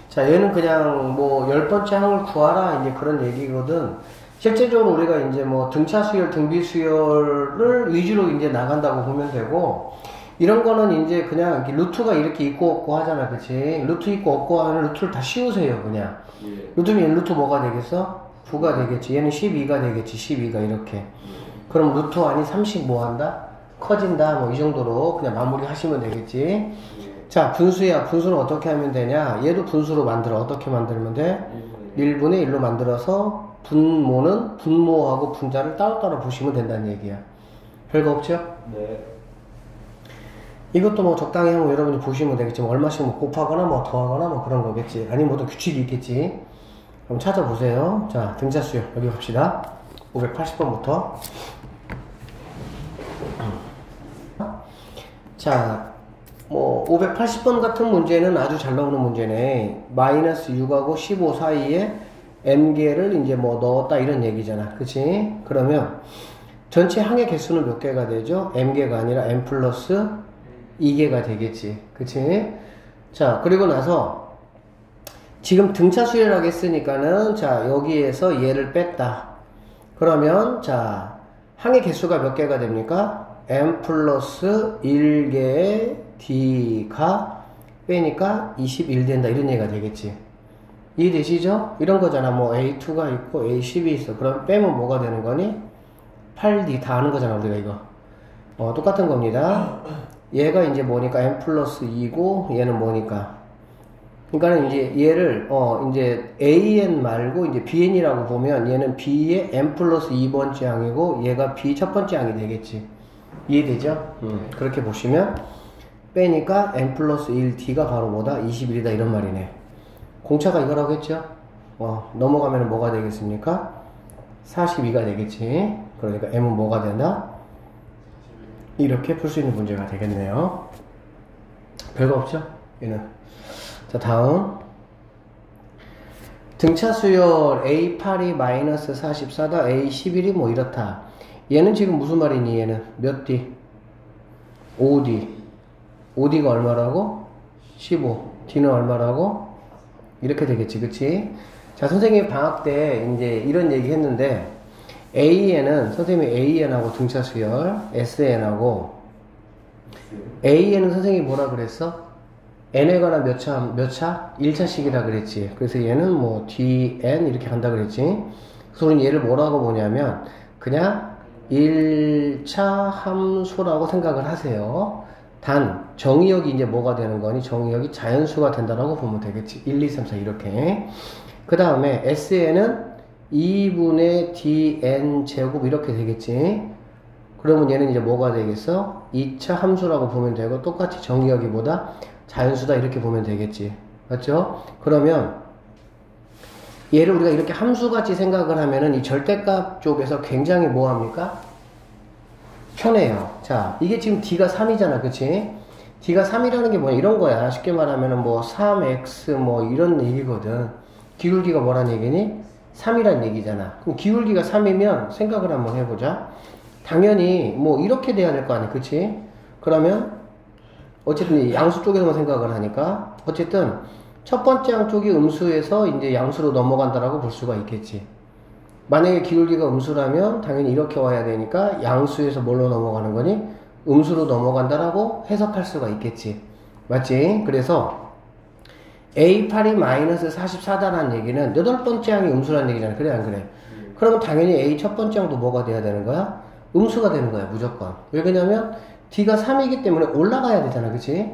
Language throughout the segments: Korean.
자, 얘는 그냥 뭐 10번째 항을 구하라 이제 그런 얘기거든. 실제적으로 우리가 이제 뭐 등차 수열, 등비 수열을 위주로 이제 나간다고 보면 되고, 이런 거는 이제 그냥 루트가 이렇게 있고 없고 하잖아, 그치? 루트 있고 없고 하면 루트를 다 씌우세요, 그냥. 루트면 루트 뭐가 되겠어? 9가 되겠지. 얘는 12가 되겠지, 12가 이렇게. 그럼 루트 안이 30 뭐 한다? 커진다, 뭐 이 정도로 그냥 마무리 하시면 되겠지. 자, 분수야. 분수는 어떻게 하면 되냐? 얘도 분수로 만들어. 어떻게 만들면 돼? 1분의 1로 만들어서 분모는 분모하고 분자를 따로따로 보시면 된다는 얘기야. 별거 없죠? 네. 이것도 뭐 적당히 하면 여러분이 보시면 되겠지만 얼마씩 뭐 곱하거나 뭐 더하거나 뭐 그런 거겠지. 아니면 모두 규칙이 있겠지. 그럼 찾아보세요. 자, 등차 수열 여기 갑시다. 580번부터. 자, 뭐 580번 같은 문제는 아주 잘 나오는 문제네. 마이너스 6하고 15 사이에 n개를 이제 뭐 넣었다 이런 얘기잖아. 그치? 그러면 전체 항의 개수는 몇 개가 되죠? m개가 아니라 m 플러스 2개가 되겠지. 그치? 자, 그리고 나서 지금 등차 수열하게 했으니까는 자, 여기에서 얘를 뺐다. 그러면 자, 항의 개수가 몇 개가 됩니까? m 플러스 1개의 d가 빼니까 21 된다. 이런 얘기가 되겠지. 이해되시죠? 이런 거잖아. 뭐 A2가 있고 A10이 있어. 그럼 빼면 뭐가 되는 거니? 8D 다 아는 거잖아, 우리가 이거. 똑같은 겁니다. 얘가 이제 뭐니까 m 플러스 2고 얘는 뭐니까. 그러니까는 이제 얘를 이제 AN 말고 이제 BN이라고 보면 얘는 B의 m 플러스 2번째 항이고 얘가 B 첫 번째 항이 되겠지. 이해되죠? 그렇게 보시면 빼니까 m 플러스 1D가 바로 뭐다? 21이다 이런 말이네. 공차가 이거라고 했죠? 넘어가면 뭐가 되겠습니까? 42가 되겠지. 그러니까 m은 뭐가 된다? 이렇게 풀 수 있는 문제가 되겠네요. 별거 없죠? 얘는. 자, 다음. 등차 수열 A8이 마이너스 44다. A11이 뭐 이렇다. 얘는 지금 무슨 말이니? 얘는 몇 D? 5D. 5D가 얼마라고? 15. D는 얼마라고? 이렇게 되겠지, 그치? 자, 선생님이 방학 때 이제 이런 얘기 했는데, AN은, 선생님이 AN하고 등차 수열, SN하고, AN은 선생님이 뭐라 그랬어? N에 관한 몇 차? 1차씩이라 그랬지. 그래서 얘는 뭐 DN 이렇게 간다 그랬지. 그래서 우리는 얘를 뭐라고 보냐면, 그냥 1차 함수라고 생각을 하세요. 단 정의역이 이제 뭐가 되는 거니? 정의역이 자연수가 된다라고 보면 되겠지. 1, 2, 3, 4 이렇게. 그 다음에 SN은 2분의 dn 제곱 이렇게 되겠지. 그러면 얘는 이제 뭐가 되겠어? 2차 함수라고 보면 되고 똑같이 정의역이 뭐다? 자연수다 이렇게 보면 되겠지. 맞죠? 그러면 얘를 우리가 이렇게 함수같이 생각을 하면은 이 절대값 쪽에서 굉장히 뭐합니까? 편해요. 자, 이게 지금 D가 3이잖아. 그치? D가 3이라는 게 뭐냐? 이런 거야. 쉽게 말하면은 뭐 3x 뭐 이런 얘기거든. 기울기가 뭐란 얘기니? 3이란 얘기잖아. 그럼 기울기가 3이면 생각을 한번 해보자. 당연히 뭐 이렇게 돼야 될 거 아니야. 그치? 그러면 어쨌든 양수 쪽에서만 생각을 하니까 어쨌든 첫 번째 양쪽이 음수에서 이제 양수로 넘어간다라고 볼 수가 있겠지. 만약에 기울기가 음수라면 당연히 이렇게 와야 되니까 양수에서 뭘로 넘어가는 거니? 음수로 넘어간다라고 해석할 수가 있겠지. 맞지? 그래서 A8이 마이너스 44다라는 얘기는 8번째 항이 음수라는 얘기잖아. 그래 안 그래? 그러면 당연히 A 첫 번째 항도 뭐가 돼야 되는 거야? 음수가 되는 거야. 무조건. 왜 그러냐면 D가 3이기 때문에 올라가야 되잖아. 그치?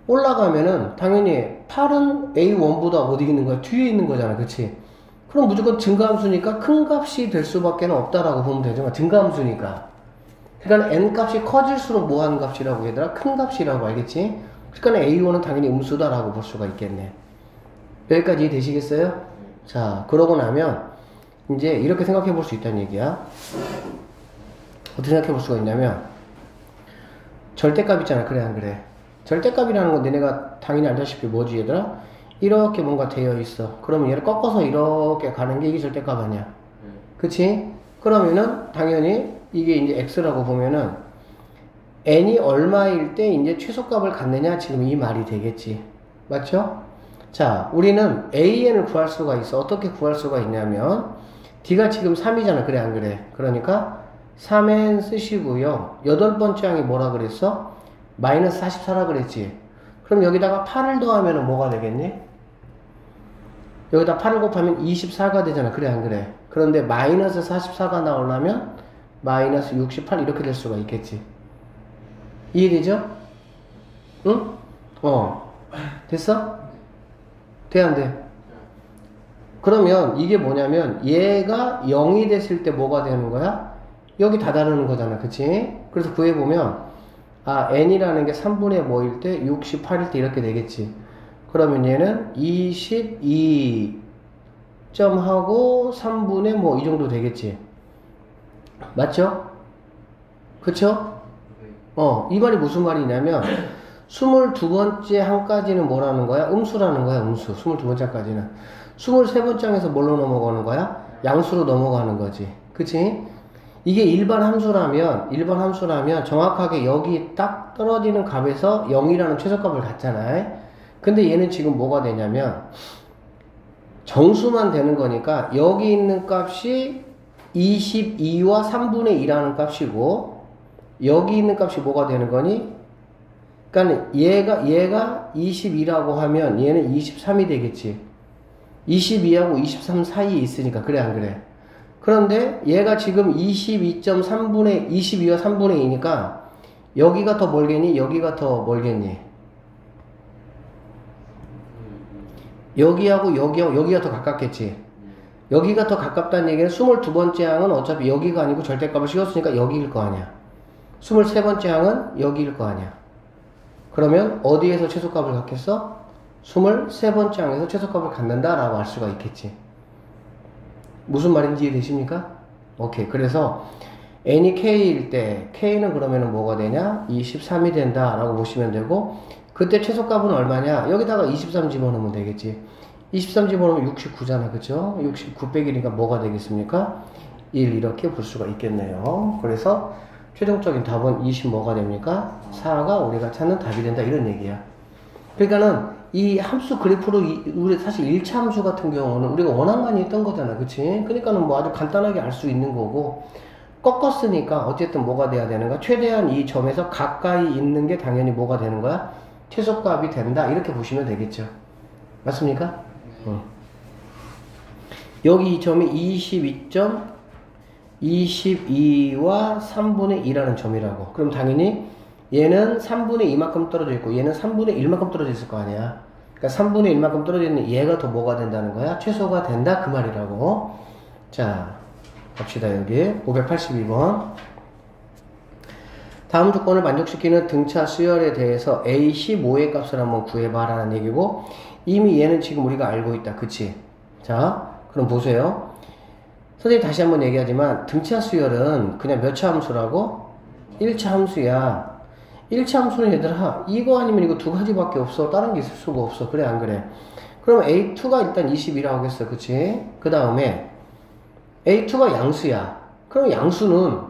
올라가면은 당연히 8은 A1보다 어디 있는 거야? 뒤에 있는 거잖아. 그치? 그럼 무조건 증가함수니까 큰 값이 될 수밖에 없다라고 보면 되죠. 증가함수니까. 그러니까 n값이 커질수록 뭐 하는 값이라고 얘들아? 큰 값이라고 알겠지? 그러니까 A1은 당연히 음수다라고 볼 수가 있겠네. 여기까지 되시겠어요? 자, 그러고 나면 이제 이렇게 생각해 볼 수 있다는 얘기야. 어떻게 생각해 볼 수가 있냐면 절대값 있잖아. 그래 안 그래? 절대값이라는 건 너네가 당연히 알다시피 뭐지 얘들아? 이렇게 뭔가 되어 있어. 그러면 얘를 꺾어서 이렇게 가는 게 이게 절대값 아니야. 그치? 그러면은 당연히 이게 이제 x라고 보면은 n이 얼마일 때 이제 최소값을 갖느냐 지금 이 말이 되겠지. 맞죠? 자, 우리는 AN을 구할 수가 있어. 어떻게 구할 수가 있냐면 D가 지금 3이잖아. 그래 안 그래? 그러니까 3N 쓰시고요. 여덟 번째 항이 뭐라 그랬어? 마이너스 44라 그랬지. 그럼 여기다가 8을 더하면 뭐가 되겠니? 여기다 8을 곱하면 24가 되잖아. 그래 안 그래? 그런데 마이너스 44가 나오려면 마이너스 68 이렇게 될 수가 있겠지. 이해되죠? 응? 됐어? 돼 안 돼? 그러면 이게 뭐냐면 얘가 0이 됐을 때 뭐가 되는 거야? 여기 다 다르는 거잖아. 그치? 그래서 구해보면 n이라는 게 3분의 뭐일 때 68일 때 이렇게 되겠지. 그러면 얘는 22 점하고 3분의 뭐 이 정도 되겠지. 맞죠? 그쵸? 이 말이 무슨 말이냐면 22번째 항까지는 뭐라는 거야? 음수라는 거야. 음수. 22번째 항까지는 23번째 항에서 뭘로 넘어가는 거야? 양수로 넘어가는 거지. 그치? 이게 일반 함수라면 정확하게 여기 딱 떨어지는 값에서 0이라는 최소값을 갖잖아. 근데 얘는 지금 뭐가 되냐면 정수만 되는 거니까 여기 있는 값이 22와 3분의 2라는 값이고 여기 있는 값이 뭐가 되는 거니? 그러니까 얘가 22라고 하면 얘는 23이 되겠지. 22하고 23 사이에 있으니까. 그래 안 그래? 그런데 얘가 지금 22.3분의 22와 3분의 2니까 여기가 더 멀겠니? 여기가 더 멀겠니? 여기하고 여기가 더 가깝겠지. 여기가 더 가깝다는 얘기는 22번째 항은 어차피 여기가 아니고 절대값을 씌웠으니까 여기일 거 아니야. 23번째 항은 여기일 거 아니야. 그러면 어디에서 최소값을 갖겠어? 23번째 항에서 최소값을 갖는다 라고 할 수가 있겠지. 무슨 말인지 이해되십니까? 오케이. 그래서 n이 k일 때 k는 그러면은 뭐가 되냐? 23이 된다 라고 보시면 되고 그때 최소값은 얼마냐? 여기다가 23 집어넣으면 되겠지. 23 집어넣으면 69잖아. 그쵸? 69 빼기니까 뭐가 되겠습니까? 1 이렇게 볼 수가 있겠네요. 그래서 최종적인 답은 20 뭐가 됩니까? 4가 우리가 찾는 답이 된다 이런 얘기야. 그러니까는 이 함수 그래프로 우리 사실 1차 함수 같은 경우는 우리가 워낙 많이 했던 거잖아. 그치? 그러니까는 뭐 아주 간단하게 알 수 있는 거고 꺾었으니까 어쨌든 뭐가 돼야 되는가? 최대한 이 점에서 가까이 있는 게 당연히 뭐가 되는 거야? 최소값이 된다 이렇게 보시면 되겠죠. 맞습니까? 여기 이 점이 22.22와 3분의 2라는 점이라고. 그럼 당연히 얘는 3분의 2만큼 떨어져 있고 얘는 3분의 1만큼 떨어져 있을 거 아니야. 그러니까 3분의 1만큼 떨어져 있는 얘가 더 뭐가 된다는 거야? 최소가 된다 그 말이라고. 자 갑시다. 여기 582번. 다음 조건을 만족시키는 등차 수열에 대해서 A15의 값을 한번 구해봐라는 얘기고 이미 얘는 지금 우리가 알고 있다. 그치? 자 그럼 보세요. 선생님 다시 한번 얘기하지만 등차 수열은 그냥 몇 차 함수라고? 1차 함수야. 1차 함수는 얘들아 이거 아니면 이거 두 가지밖에 없어. 다른 게 있을 수가 없어. 그래 안 그래? 그럼 A2가 일단 22라고 하겠어. 그치? 그 다음에 A2가 양수야. 그럼 양수는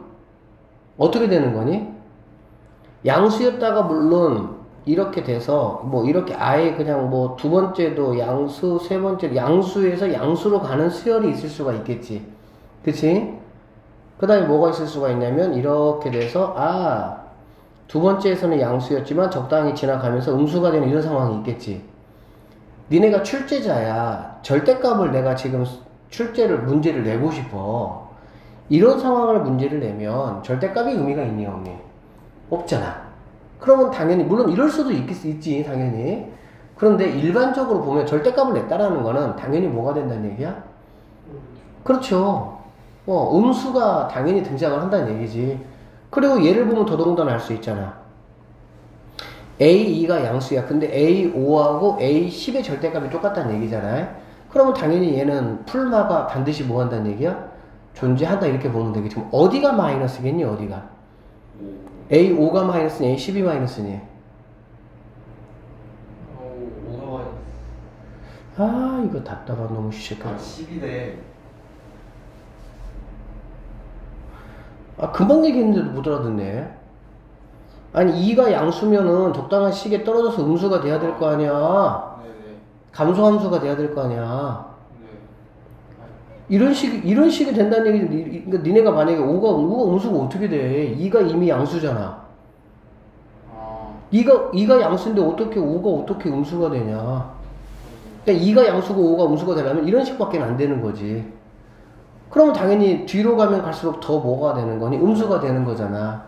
어떻게 되는 거니? 양수였다가 물론 이렇게 돼서 뭐 이렇게 아예 그냥 뭐 두 번째도 양수, 세 번째 양수에서 양수로 가는 수열이 있을 수가 있겠지. 그치? 그 다음에 뭐가 있을 수가 있냐면 이렇게 돼서 두 번째에서는 양수였지만 적당히 지나가면서 음수가 되는 이런 상황이 있겠지. 니네가 출제자야. 절대값을 내가 지금 문제를 내고 싶어. 이런 상황을 문제를 내면 절대값이 의미가 있니 없니? 없잖아. 그러면 당연히 물론 이럴 수도 있지 당연히. 그런데 일반적으로 보면 절대값을 냈다라는 거는 당연히 뭐가 된다는 얘기야? 그렇죠. 음수가 당연히 등장을 한다는 얘기지. 그리고 얘를 보면 더더군다나 알 수 있잖아. A2가 양수야. 근데 A5하고 A10의 절대값이 똑같다는 얘기잖아. 그러면 당연히 얘는 풀마가 반드시 뭐 한다는 얘기야? 존재한다 이렇게 보면 되겠지. 어디가 마이너스겠니? 어디가? A5가 마이너스니 A10이 마이너스니? 5가 마이너스. 이거 답답한 놈의 시식가. 10이네. 금방 얘기했는데도 못 알아듣네. 아니 2가 양수면은 적당한 식에 떨어져서 음수가 돼야 될 거 아니야. 네네. 감소함수가 돼야 될 거 아니야. 네. 이런 식이 된다는 얘기지. 그러니까 니네가 만약에 5가 음수가 어떻게 돼? 2가 이미 양수잖아. 아. 2가 양수인데 어떻게 5가 어떻게 음수가 되냐. 그러니까 2가 양수고 5가 음수가 되려면 이런 식밖에 안 되는 거지. 그러면 당연히 뒤로 가면 갈수록 더 뭐가 되는 거니? 음수가 되는 거잖아.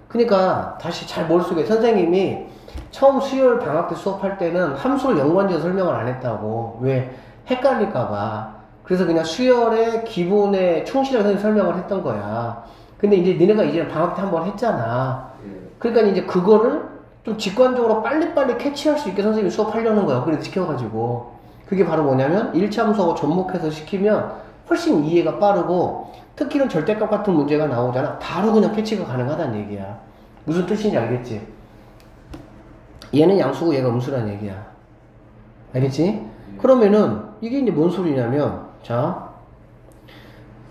그러니까 다시 잘 머릿속에 선생님이 처음 수요일 방학 때 수업할 때는 함수를 연관지어 설명을 안 했다고. 왜? 헷갈릴까봐. 그래서 그냥 수열의 기본에 충실하게 설명을 했던 거야. 근데 이제 니네가 이제 방학 때 한번 했잖아. 그러니까 이제 그거를 좀 직관적으로 빨리빨리 캐치할 수 있게 선생님이 수업하려는 거야. 그래도 시켜가지고. 그게 바로 뭐냐면 1차 함수하고 접목해서 시키면 훨씬 이해가 빠르고 특히는 절대값 같은 문제가 나오잖아. 바로 그냥 캐치가 가능하다는 얘기야. 무슨 뜻인지 알겠지? 얘는 양수고 얘가 음수란 얘기야. 알겠지? 그러면은 이게 이제 뭔 소리냐면 자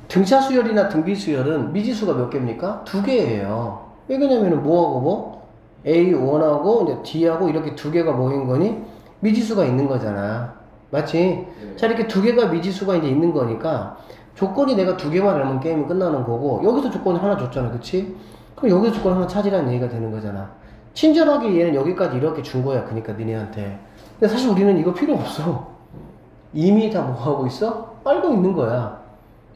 등차 수열이나 등비 수열은 미지수가 몇 개입니까? 2개예요. 왜 그러냐면은 뭐하고 뭐? A1하고 이제 D하고 이렇게 2개가 모인 거니 미지수가 있는 거잖아. 맞지? 네. 자 이렇게 2개가 미지수가 이제 있는 거니까 조건이 내가 2개만 알면 게임이 끝나는 거고 여기서 조건을 하나 줬잖아. 그치? 그럼 여기서 조건 하나 찾으라는 얘기가 되는 거잖아. 친절하게 얘는 여기까지 이렇게 준 거야. 그러니까 니네한테. 근데 사실 우리는 이거 필요 없어. 이미 다 뭐하고 있어? 알고 있는 거야.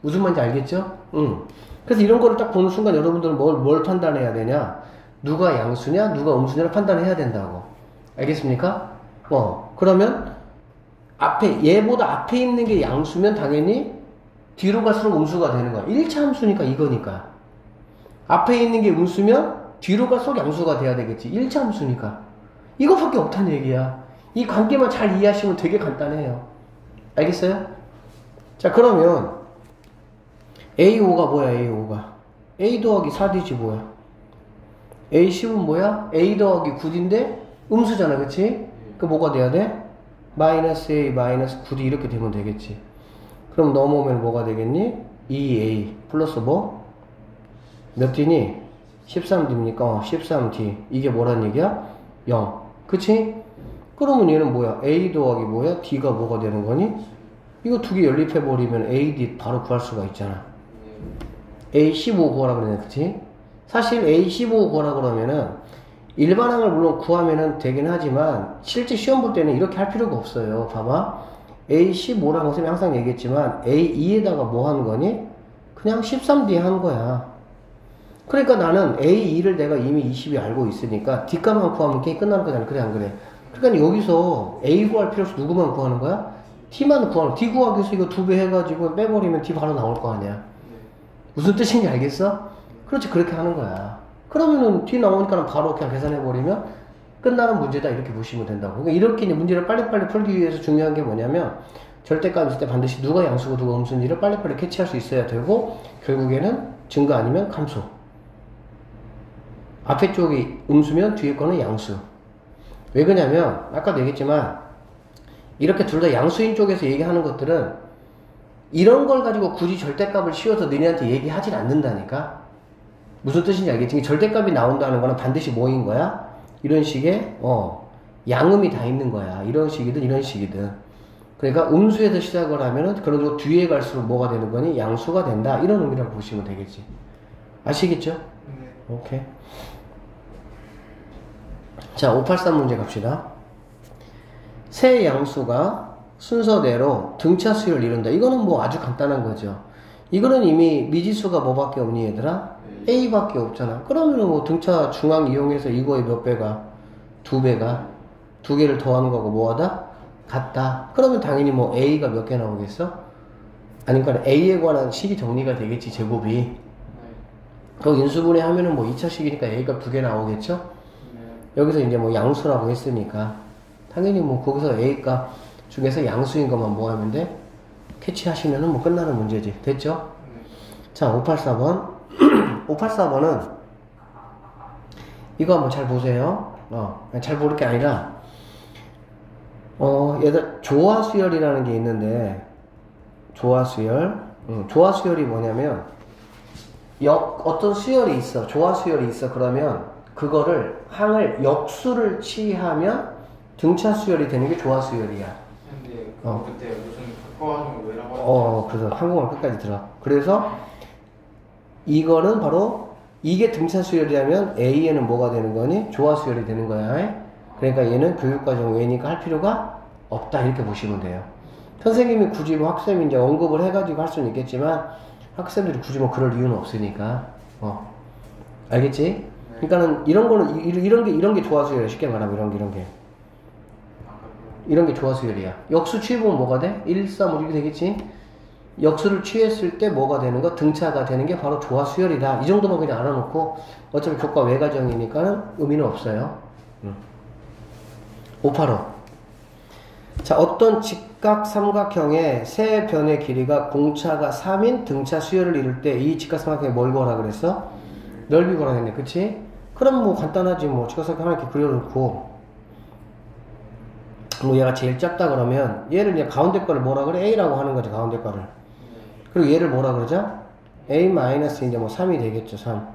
무슨 말인지 알겠죠? 응. 그래서 이런 거를 딱 보는 순간 여러분들은 뭘 판단해야 되냐? 누가 양수냐? 누가 음수냐를 판단해야 된다고. 알겠습니까? 그러면 얘보다 앞에 있는 게 양수면 당연히 뒤로 갈수록 음수가 되는 거야. 1차 함수니까 이거니까. 앞에 있는 게 음수면 뒤로 갈수록 양수가 돼야 되겠지. 1차 함수니까. 이거밖에 없다는 얘기야. 이 관계만 잘 이해하시면 되게 간단해요. 알겠어요? 자, 그러면 A5가 뭐야, A5가? A 더하기 4D지 뭐야? A10은 뭐야? A 더하기 9D인데 음수잖아, 그치? 그 뭐가 돼야 돼? 마이너스 A 마이너스 9D 이렇게 되면 되겠지. 그럼 넘어오면 뭐가 되겠니? 2A 플러스 뭐? 몇 D니? 13D입니까? 13D. 이게 뭐란 얘기야? 0. 그치? 그러면 얘는 뭐야? A 더하기 뭐야? D가 뭐가 되는 거니? 이거 두 개 연립해버리면 AD 바로 구할 수가 있잖아. A15 구하라 그러네. 그치? 사실 A15 구하라 그러면은 일반항을 물론 구하면은 되긴 하지만 실제 시험 볼 때는 이렇게 할 필요가 없어요. 봐봐. A15라는 것은 항상 얘기했지만 A2에다가 뭐 하는 거니? 그냥 13D 한 거야. 그러니까 나는 A2를 내가 이미 20이 알고 있으니까 D값만 구하면 게임 끝나는 거잖아. 그래 안 그래? 그러니까 여기서 A 구할 필요 없이 누구만 구하는 거야? T만 구하는 거야. D 구하기 위해서 이거 2배 해가지고 빼버리면 D 바로 나올 거 아니야. 무슨 뜻인지 알겠어? 그렇지, 그렇게 하는 거야. 그러면은 D 나오니까 바로 그냥 계산해버리면 끝나는 문제다 이렇게 보시면 된다고. 그러니까 이렇게 이제 문제를 빨리빨리 풀기 위해서 중요한 게 뭐냐면 절대값 있을 때 반드시 누가 양수고 누가 음수인지를 빨리빨리 캐치할 수 있어야 되고 결국에는 증가 아니면 감소. 앞에 쪽이 음수면 뒤에 거는 양수. 왜 그러냐면 아까도 얘기했지만 이렇게 둘 다 양수인 쪽에서 얘기하는 것들은 이런 걸 가지고 굳이 절대값을 씌워서 너네한테 얘기하진 않는다니까. 무슨 뜻인지 알겠지? 절대값이 나온다는 거는 반드시 뭐인 거야? 이런 식의 양음이 다 있는 거야. 이런 식이든 이런 식이든. 그러니까 음수에서 시작을 하면은 그래도 뒤에 갈수록 뭐가 되는 거니? 양수가 된다. 이런 의미라고 보시면 되겠지. 아시겠죠? 네. 오케이. 자, 583 문제 갑시다. 세 양수가 순서대로 등차 수열을 이룬다. 이거는 뭐 아주 간단한 거죠. 이거는 이미 미지수가 뭐밖에 없니 얘들아? A밖에 없잖아. 그러면 뭐 등차 중앙 이용해서 이거의 몇 배가? 2배가? 2개를 더하는 거고 뭐하다? 같다. 그러면 당연히 뭐 A가 몇 개 나오겠어? 아니 그러니까 A에 관한 식이 정리가 되겠지. 제곱이. 그 인수분해 하면은 뭐 2차식이니까 A가 2개 나오겠죠? 여기서 이제 뭐 양수라고 했으니까 당연히 뭐 거기서 A값 중에서 양수인 것만 뭐 하면 돼? 캐치하시면은 뭐 끝나는 문제지. 됐죠? 자, 584번. 584번은 이거 한번 잘 보세요. 잘 모를 게 아니라 얘들 조화수열이라는 게 있는데 조화수열. 조화수열이 뭐냐면 어떤 수열이 있어. 조화수열이 있어. 그러면 그거를 항을 역수를 취하면 등차 수열이 되는 게 조화수열이야. 근데 어. 그때 무슨 바꿔가지고 왜라고 하셨죠? 그래서 한국말 끝까지 들어. 그래서 이거는 바로 이게 등차 수열이라면 A에는 뭐가 되는 거니? 조화 수열이 되는 거야. 그러니까 얘는 교육과정 외니까 할 필요가 없다 이렇게 보시면 돼요. 선생님이 굳이 뭐 학생이 이제 언급을 해가지고 할 수는 있겠지만 학생들이 굳이 뭐 그럴 이유는 없으니까. 알겠지? 그러니까는 이런 거는 이런 게 조화 수열이야. 쉽게 말하면 이런 게 조화 수열이야. 역수 취해보면 뭐가 돼? 1, 3, 5 이렇게 되겠지? 역수를 취했을 때 뭐가 되는 거? 등차가 되는 게 바로 조화 수열이다. 이 정도만 그냥 알아놓고 어차피 교과 외과정이니까는 의미는 없어요. 585. 자, 어떤 직각 삼각형의 세 변의 길이가 공차가 3인 등차 수열을 이룰 때 이 직각 삼각형에 뭘 구하라 그랬어? 넓이 구하라 했네. 그치? 그럼 뭐 간단하지 뭐. 직각 삼각형 하나 이렇게 그려놓고 뭐 얘가 제일 작다 그러면 얘를 이제 가운데 거를 뭐라 그래? A라고 하는 거지. 가운데 거를. 그리고 얘를 뭐라 그러죠? A 마이너스 이제 뭐 3이 되겠죠. 3.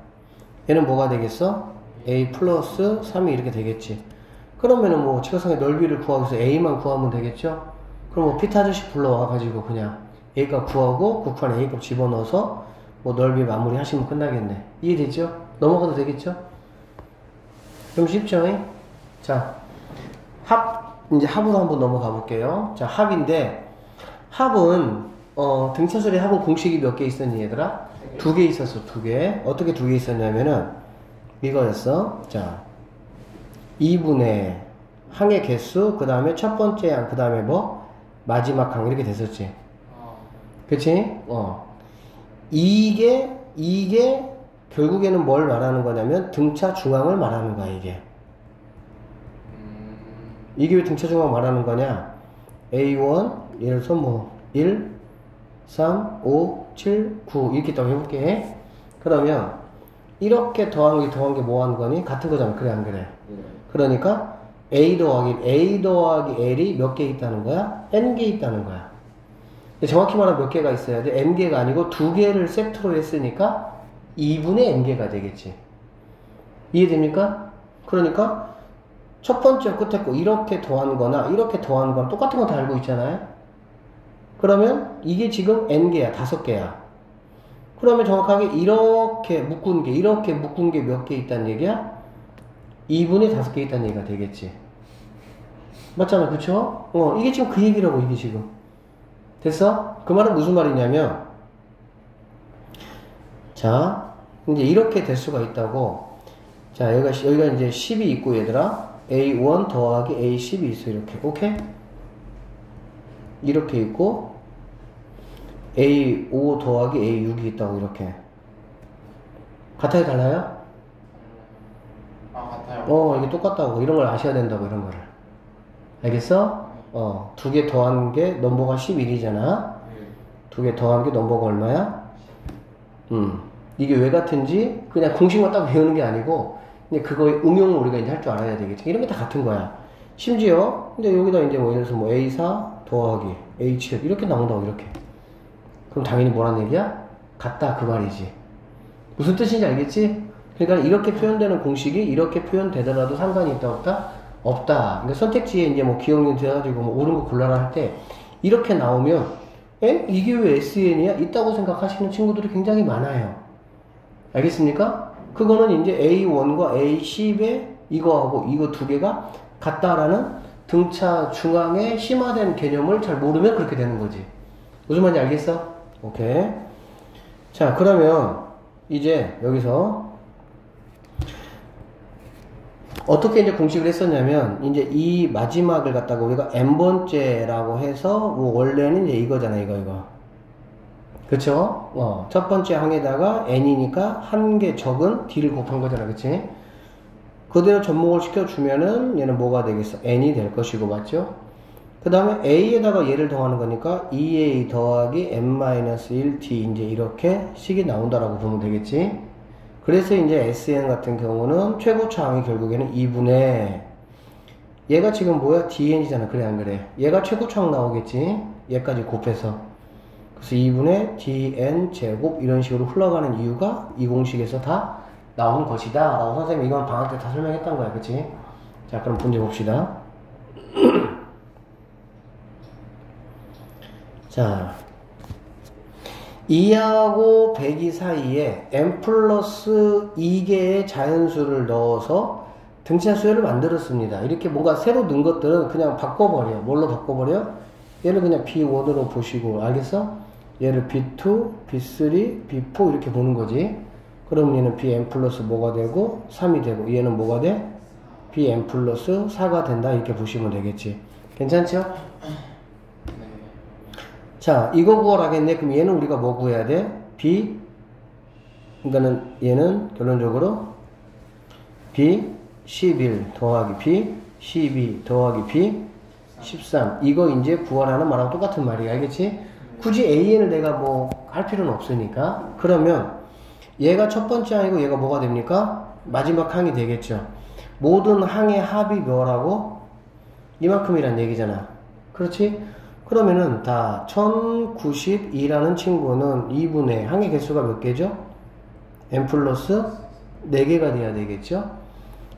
얘는 뭐가 되겠어? A 플러스 3이 이렇게 되겠지. 그러면은 뭐 직각상의 넓이를 구하기 위해서 A만 구하면 되겠죠? 그럼 뭐 피타 아저씨 불러와가지고 그냥 A값 구하고 국판에 A값 집어넣어서 뭐 넓이 마무리 하시면 끝나겠네. 이해되죠? 넘어가도 되겠죠? 좀 쉽죠? 자, 이제 합으로 한번 넘어가 볼게요. 자, 합인데 합은 등차수열의 합은 공식이 몇 개 있었니 얘들아? 2개 있었어. 2개. 어떻게 2개 있었냐면은 이거였어. 자, 2분의 항의 개수, 그 다음에 첫 번째 항, 그 다음에 뭐 마지막 항 이렇게 됐었지. 그치? 이게 결국에는 뭘 말하는 거냐면 등차 중앙을 말하는 거야. 이게 왜 등차 중앙 말하는 거냐? A1 예를 들어서 뭐 1, 3, 5, 7, 9 이렇게 또 해볼게. 그러면 이렇게 더한 게 뭐 하는 거니? 같은 거잖아. 그래 안 그래? 그러니까 A 더하기 L이 몇 개 있다는 거야? N개 있다는 거야. 정확히 말하면 몇 개가 있어야 돼? N개가 아니고 2개를 세트로 했으니까 2분의 N개가 되겠지. 이해됩니까? 그러니까 첫 번째 끝에 거 이렇게 더한 거나 이렇게 더한 거나 똑같은 거 다 알고 있잖아요. 그러면 이게 지금 N개야. 5개야. 그러면 정확하게 이렇게 묶은 게 몇 개 있다는 얘기야? 2분의 5개 있다는 얘기가 되겠지. 맞잖아. 그쵸? 이게 지금 그 얘기라고 이게 지금. 됐어? 그 말은 무슨 말이냐면 자 이제 이렇게 될 수가 있다고. 자 여기가 이제 10이 있고 얘들아 A1 더하기 A10이 있어. 이렇게. 오케이? 이렇게 있고 A5 더하기 A6이 있다고. 이렇게. 같아요? 달라요? 같아요. 이게 똑같다고. 이런 걸 아셔야 된다고. 이런 거를. 알겠어? 2개 더한 게 넘버가 11이잖아. 2개 더한 게 넘버가 얼마야? 이게 왜 같은지 그냥 공식만 딱 외우는 게 아니고 근데 그거의 응용을 우리가 이제 할 줄 알아야 되겠지. 이런 게 다 같은 거야. 심지어 근데 여기다 이제 뭐 예를 들어서 뭐 A4 더하기 A7 이렇게 나온다고. 이렇게. 그럼 당연히 뭐란 얘기야? 같다 그 말이지. 무슨 뜻인지 알겠지? 그러니까 이렇게 표현되는 공식이 이렇게 표현되더라도 상관이 있다 없다? 없다. 그러니까 선택지에 이제 뭐 기억력 돼가지고 뭐 옳은 거 골라라 할 때 이렇게 나오면 이게 왜 SN이야? 있다고 생각하시는 친구들이 굉장히 많아요. 알겠습니까? 그거는 이제 A1과 A10의 이거하고 이거 2개가 같다라는 등차 중앙에 심화된 개념을 잘 모르면 그렇게 되는 거지. 무슨 말인지 알겠어? 오케이. 자, 그러면 이제 여기서 어떻게 이제 공식을 했었냐면 이제 이 마지막을 갖다가 우리가 n번째라고 해서 뭐 원래는 이제 이거잖아. 이거. 그쵸? 첫 번째 항에다가 n이니까 한 개 적은 d를 곱한 거잖아. 그치? 그대로 접목을 시켜주면은 얘는 뭐가 되겠어? n이 될 것이고. 맞죠? 그 다음에 a에다가 얘를 더하는 거니까 2a 더하기 n-1d 이제 이렇게 식이 나온다라고 보면 되겠지? 그래서 이제 SN 같은 경우는 최고차 항이 결국에는 2분의 얘가 지금 뭐야? DN이잖아. 그래 안 그래? 얘가 최고차 항 나오겠지? 얘까지 곱해서. 그래서 2분의 DN 제곱 이런 식으로 흘러가는 이유가 이 공식에서 다 나온 것이다 라고 선생님이 이건 방학 때 다 설명했던 거야. 그치? 자 그럼 문제 봅시다. 자, 2하고 102 사이에 n 플러스 2개의 자연수를 넣어서 등차 수열을 만들었습니다. 이렇게 뭔가 새로 넣은 것들은 그냥 바꿔버려. 뭘로 바꿔버려? 얘를 그냥 B1으로 보시고, 알겠어? 얘를 B2, B3, B4 이렇게 보는 거지. 그럼 얘는 Bn 플러스 뭐가 되고 3이 되고, 얘는 뭐가 돼? Bn 플러스 4가 된다. 이렇게 보시면 되겠지. 괜찮죠? 자, 이거 구하라겠네. 그럼 얘는 우리가 뭐 구해야 돼? B, 그러니까는 얘는 결론적으로 B11 더하기 B12 더하기 B13. 이거 이제 구하라는 말하고 똑같은 말이야. 알겠지? 굳이 AN을 내가 뭐 할 필요는 없으니까. 그러면 얘가 첫 번째 항이고 얘가 뭐가 됩니까? 마지막 항이 되겠죠. 모든 항의 합이 뭐라고? 이만큼이란 얘기잖아. 그렇지? 그러면은 다 1092라는 친구는 2분의 항의 개수가 몇 개죠? n 플러스 4개가 돼야 되겠죠?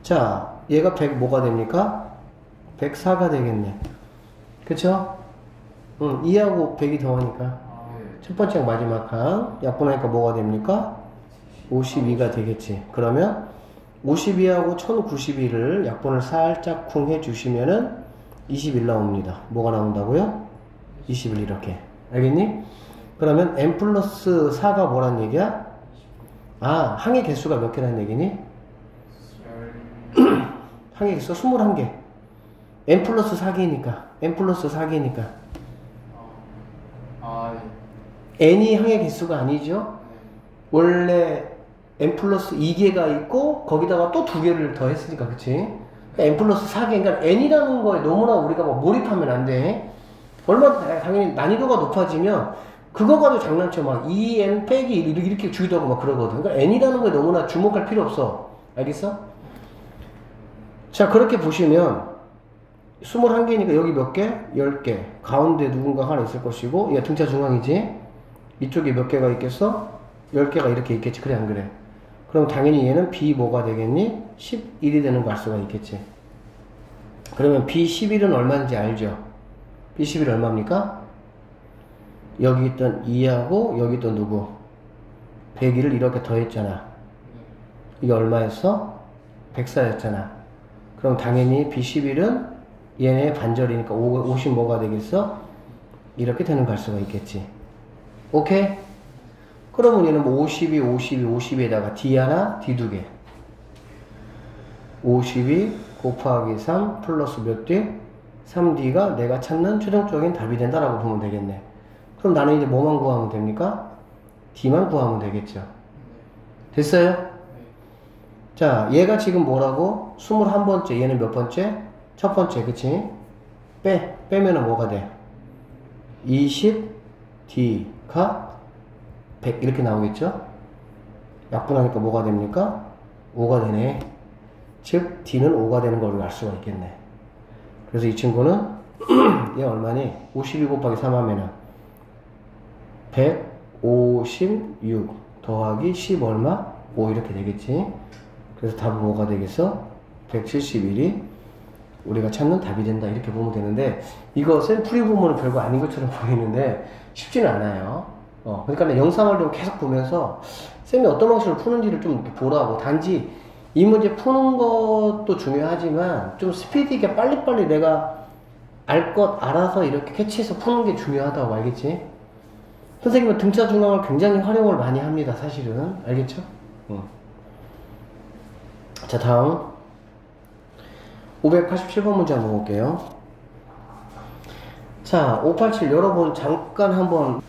자, 얘가 100 뭐가 됩니까? 104가 되겠네. 그쵸? 2하고 100이 더하니까. 첫 번째 마지막 항 약분하니까 뭐가 됩니까? 52가 되겠지. 그러면 52하고 1092를 약분을 살짝 쿵 해주시면은 21 나옵니다. 뭐가 나온다고요? 21 이렇게. 알겠니? 그러면 n 플러스 4가 뭐란 얘기야? 아, 항의 개수가 몇 개란 얘기니? 항의 개수 21개. n 플러스 4개니까. n 플러스 4개니까. n이 항의 개수가 아니죠? 원래 n 플러스 2개가 있고 거기다가 또 2개를 더 했으니까, 그치? 그러니까 n 플러스 4개. 그러니까 n이라는 거에 너무나 우리가 막 몰입하면 안 돼. 얼마나 당연히 난이도가 높아지면 그거 가지고 장난쳐. 막 2n 빼기 1 이렇게 주기도 하고 막 그러거든. 그러니까 n이라는 거에 너무나 주목할 필요 없어. 알겠어? 자, 그렇게 보시면 21개니까 여기 몇 개? 10개. 가운데 누군가 하나 있을 것이고, 얘 등차 중앙이지? 이쪽에 몇 개가 있겠어? 10개가 이렇게 있겠지. 그래, 안 그래? 그럼 당연히 얘는 B 뭐가 되겠니? 11이 되는 거 알 수가 있겠지. 그러면 B11은 얼마인지 알죠? B11 얼마입니까? 여기 있던 2하고 여기 있던 누구? 102를 이렇게 더했잖아. 이게 얼마였어? 104였잖아. 그럼 당연히 B11은 얘네 반절이니까 50 뭐가 되겠어? 이렇게 되는 거 알 수가 있겠지. 오케이? 그러면 얘는 뭐 52, 52, 52에다가 D 하나, D 두 개. 52 곱하기 3 플러스 몇 D? 3D가 내가 찾는 최종적인 답이 된다라고 보면 되겠네. 그럼 나는 이제 뭐만 구하면 됩니까? D만 구하면 되겠죠. 됐어요? 자, 얘가 지금 뭐라고? 21번째. 얘는 몇 번째? 첫 번째, 그치? 빼면은 뭐가 돼? 20D가 100 이렇게 나오겠죠? 약분하니까 뭐가 됩니까? 5가 되네. 즉 D는 5가 되는 걸 알 수가 있겠네. 그래서 이 친구는 얘 얼마니? 52 곱하기 3 하면은 156 더하기 10 얼마? 5 이렇게 되겠지. 그래서 답은 뭐가 되겠어? 171이 우리가 찾는 답이 된다. 이렇게 보면 되는데, 이거 쌤 풀이 보면 별거 아닌 것처럼 보이는데 쉽지는 않아요. 그러니까 영상을 좀 계속 보면서 쌤이 어떤 방식으로 푸는지를 좀 이렇게 보라고. 단지 이 문제 푸는 것도 중요하지만 좀 스피드 있게 빨리빨리 내가 알 것 알아서 이렇게 캐치해서 푸는 게 중요하다고. 알겠지? 선생님은 등차 중앙을 굉장히 활용을 많이 합니다. 사실은. 알겠죠? 자, 다음 587번 문제 한번 볼게요. 자, 587 여러분 잠깐 한번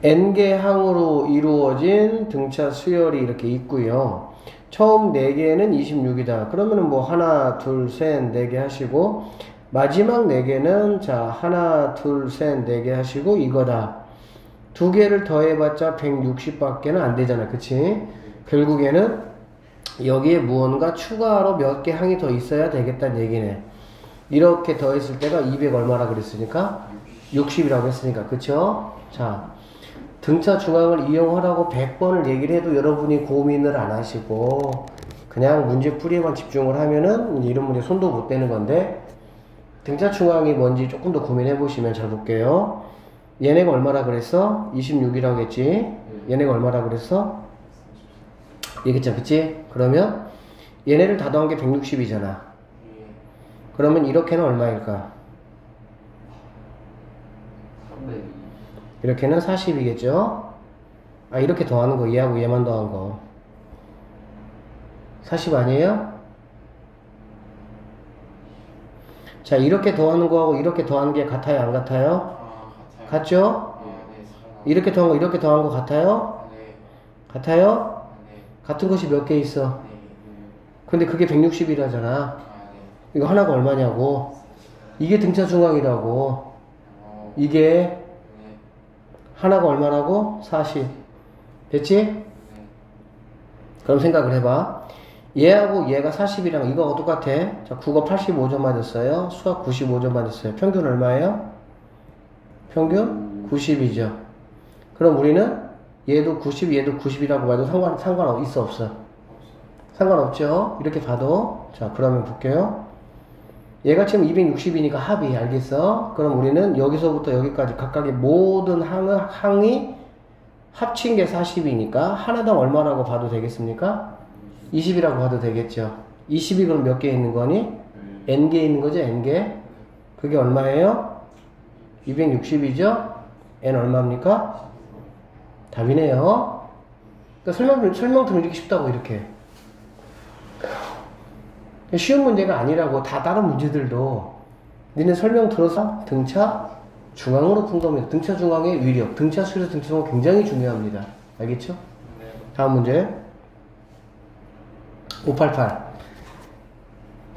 n개 항으로 이루어진 등차 수열이 이렇게 있고요. 처음 4개는 26이다. 그러면은 뭐 하나, 둘, 셋, 4개 하시고, 마지막 4개는 자 하나, 둘, 셋, 4개 하시고 이거다. 2개를 더해봤자 160밖에는 안 되잖아. 그치? 결국에는 여기에 무언가 추가로 몇 개 항이 더 있어야 되겠다는 얘기네. 이렇게 더했을 때가 200 얼마라 그랬으니까 60이라고 했으니까. 그쵸? 자, 등차 중앙을 이용하라고 100번을 얘기를 해도 여러분이 고민을 안 하시고 그냥 문제 풀이에만 집중을 하면은 이런 문제 손도 못 대는 건데, 등차 중앙이 뭔지 조금 더 고민해 보시면 잘 볼게요. 얘네가 얼마라 그랬어? 26이라고 했지? 얘네가 얼마라 그랬어? 얘기했잖아, 그치? 그러면 얘네를 다 더한 게 160이잖아. 그러면 이렇게는 얼마일까? 302. 이렇게는 40이겠죠? 아, 이렇게 더하는 거, 얘하고 얘만 더한 거. 40 아니에요? 자, 이렇게 더하는 거하고 이렇게 더하는 게 같아요, 안 같아요? 같아요. 같죠? 네, 이렇게 더한 거, 이렇게 더한 거 같아요? 네. 같아요? 네. 같은 것이 몇 개 있어? 네. 근데 그게 160이라잖아. 네. 이거 하나가 얼마냐고? 이게 등차 중앙이라고. 이게 네. 하나가 얼마라고? 40. 됐지? 네. 그럼 생각을 해봐. 얘하고 얘가 40이랑 이거하고 똑같아. 자, 국어 85점 맞았어요. 수학 95점 맞았어요. 평균 얼마예요? 평균 90이죠. 그럼 우리는 얘도 90, 얘도 90이라고 봐도 상관 있어, 없어? 상관없죠? 이렇게 봐도. 자, 그러면 볼게요. 얘가 지금 260이니까 합이, 알겠어? 그럼 우리는 여기서부터 여기까지 각각의 모든 항이 합친 게 40이니까 하나당 얼마라고 봐도 되겠습니까? 20이라고 봐도 되겠죠. 20이 그럼 몇 개 있는 거니? n개 있는 거죠, n개. 그게 얼마예요? 260이죠? n 얼마입니까? 답이네요. 그러니까 설명 들으면 이렇게 쉽다고, 이렇게. 쉬운 문제가 아니라고. 다 다른 문제들도 니네 설명 들어서 등차 중앙으로 푼 겁니다. 등차 중앙의 위력, 등차 수에서 등차 중앙 굉장히 중요합니다. 알겠죠? 네. 다음 문제 588.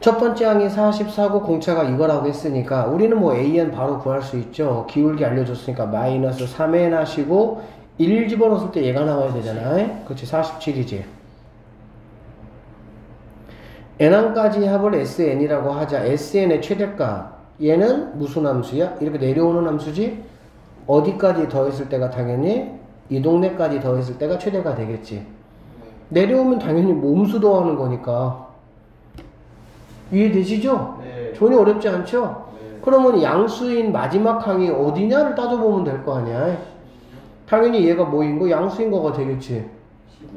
첫 번째 항이 44고 공차가 이거라고 했으니까 우리는 뭐 AN 바로 구할 수 있죠. 기울기 알려줬으니까 마이너스 3n 하시고 1 집어넣었을 때 얘가 나와야 되잖아. 그렇지, 47이지. n항까지 합을 SN이라고 하자. SN의 최대값. 얘는 무슨 함수야? 이렇게 내려오는 함수지? 어디까지 더했을 때가 당연히 이 동네까지 더했을 때가 최대가 되겠지. 내려오면 당연히 몸수 더하는 거니까. 이해되시죠? 네. 전혀 어렵지 않죠? 네. 그러면 양수인 마지막 항이 어디냐를 따져보면 될 거 아니야. 당연히 얘가 뭐인 거? 양수인 거가 되겠지. 15.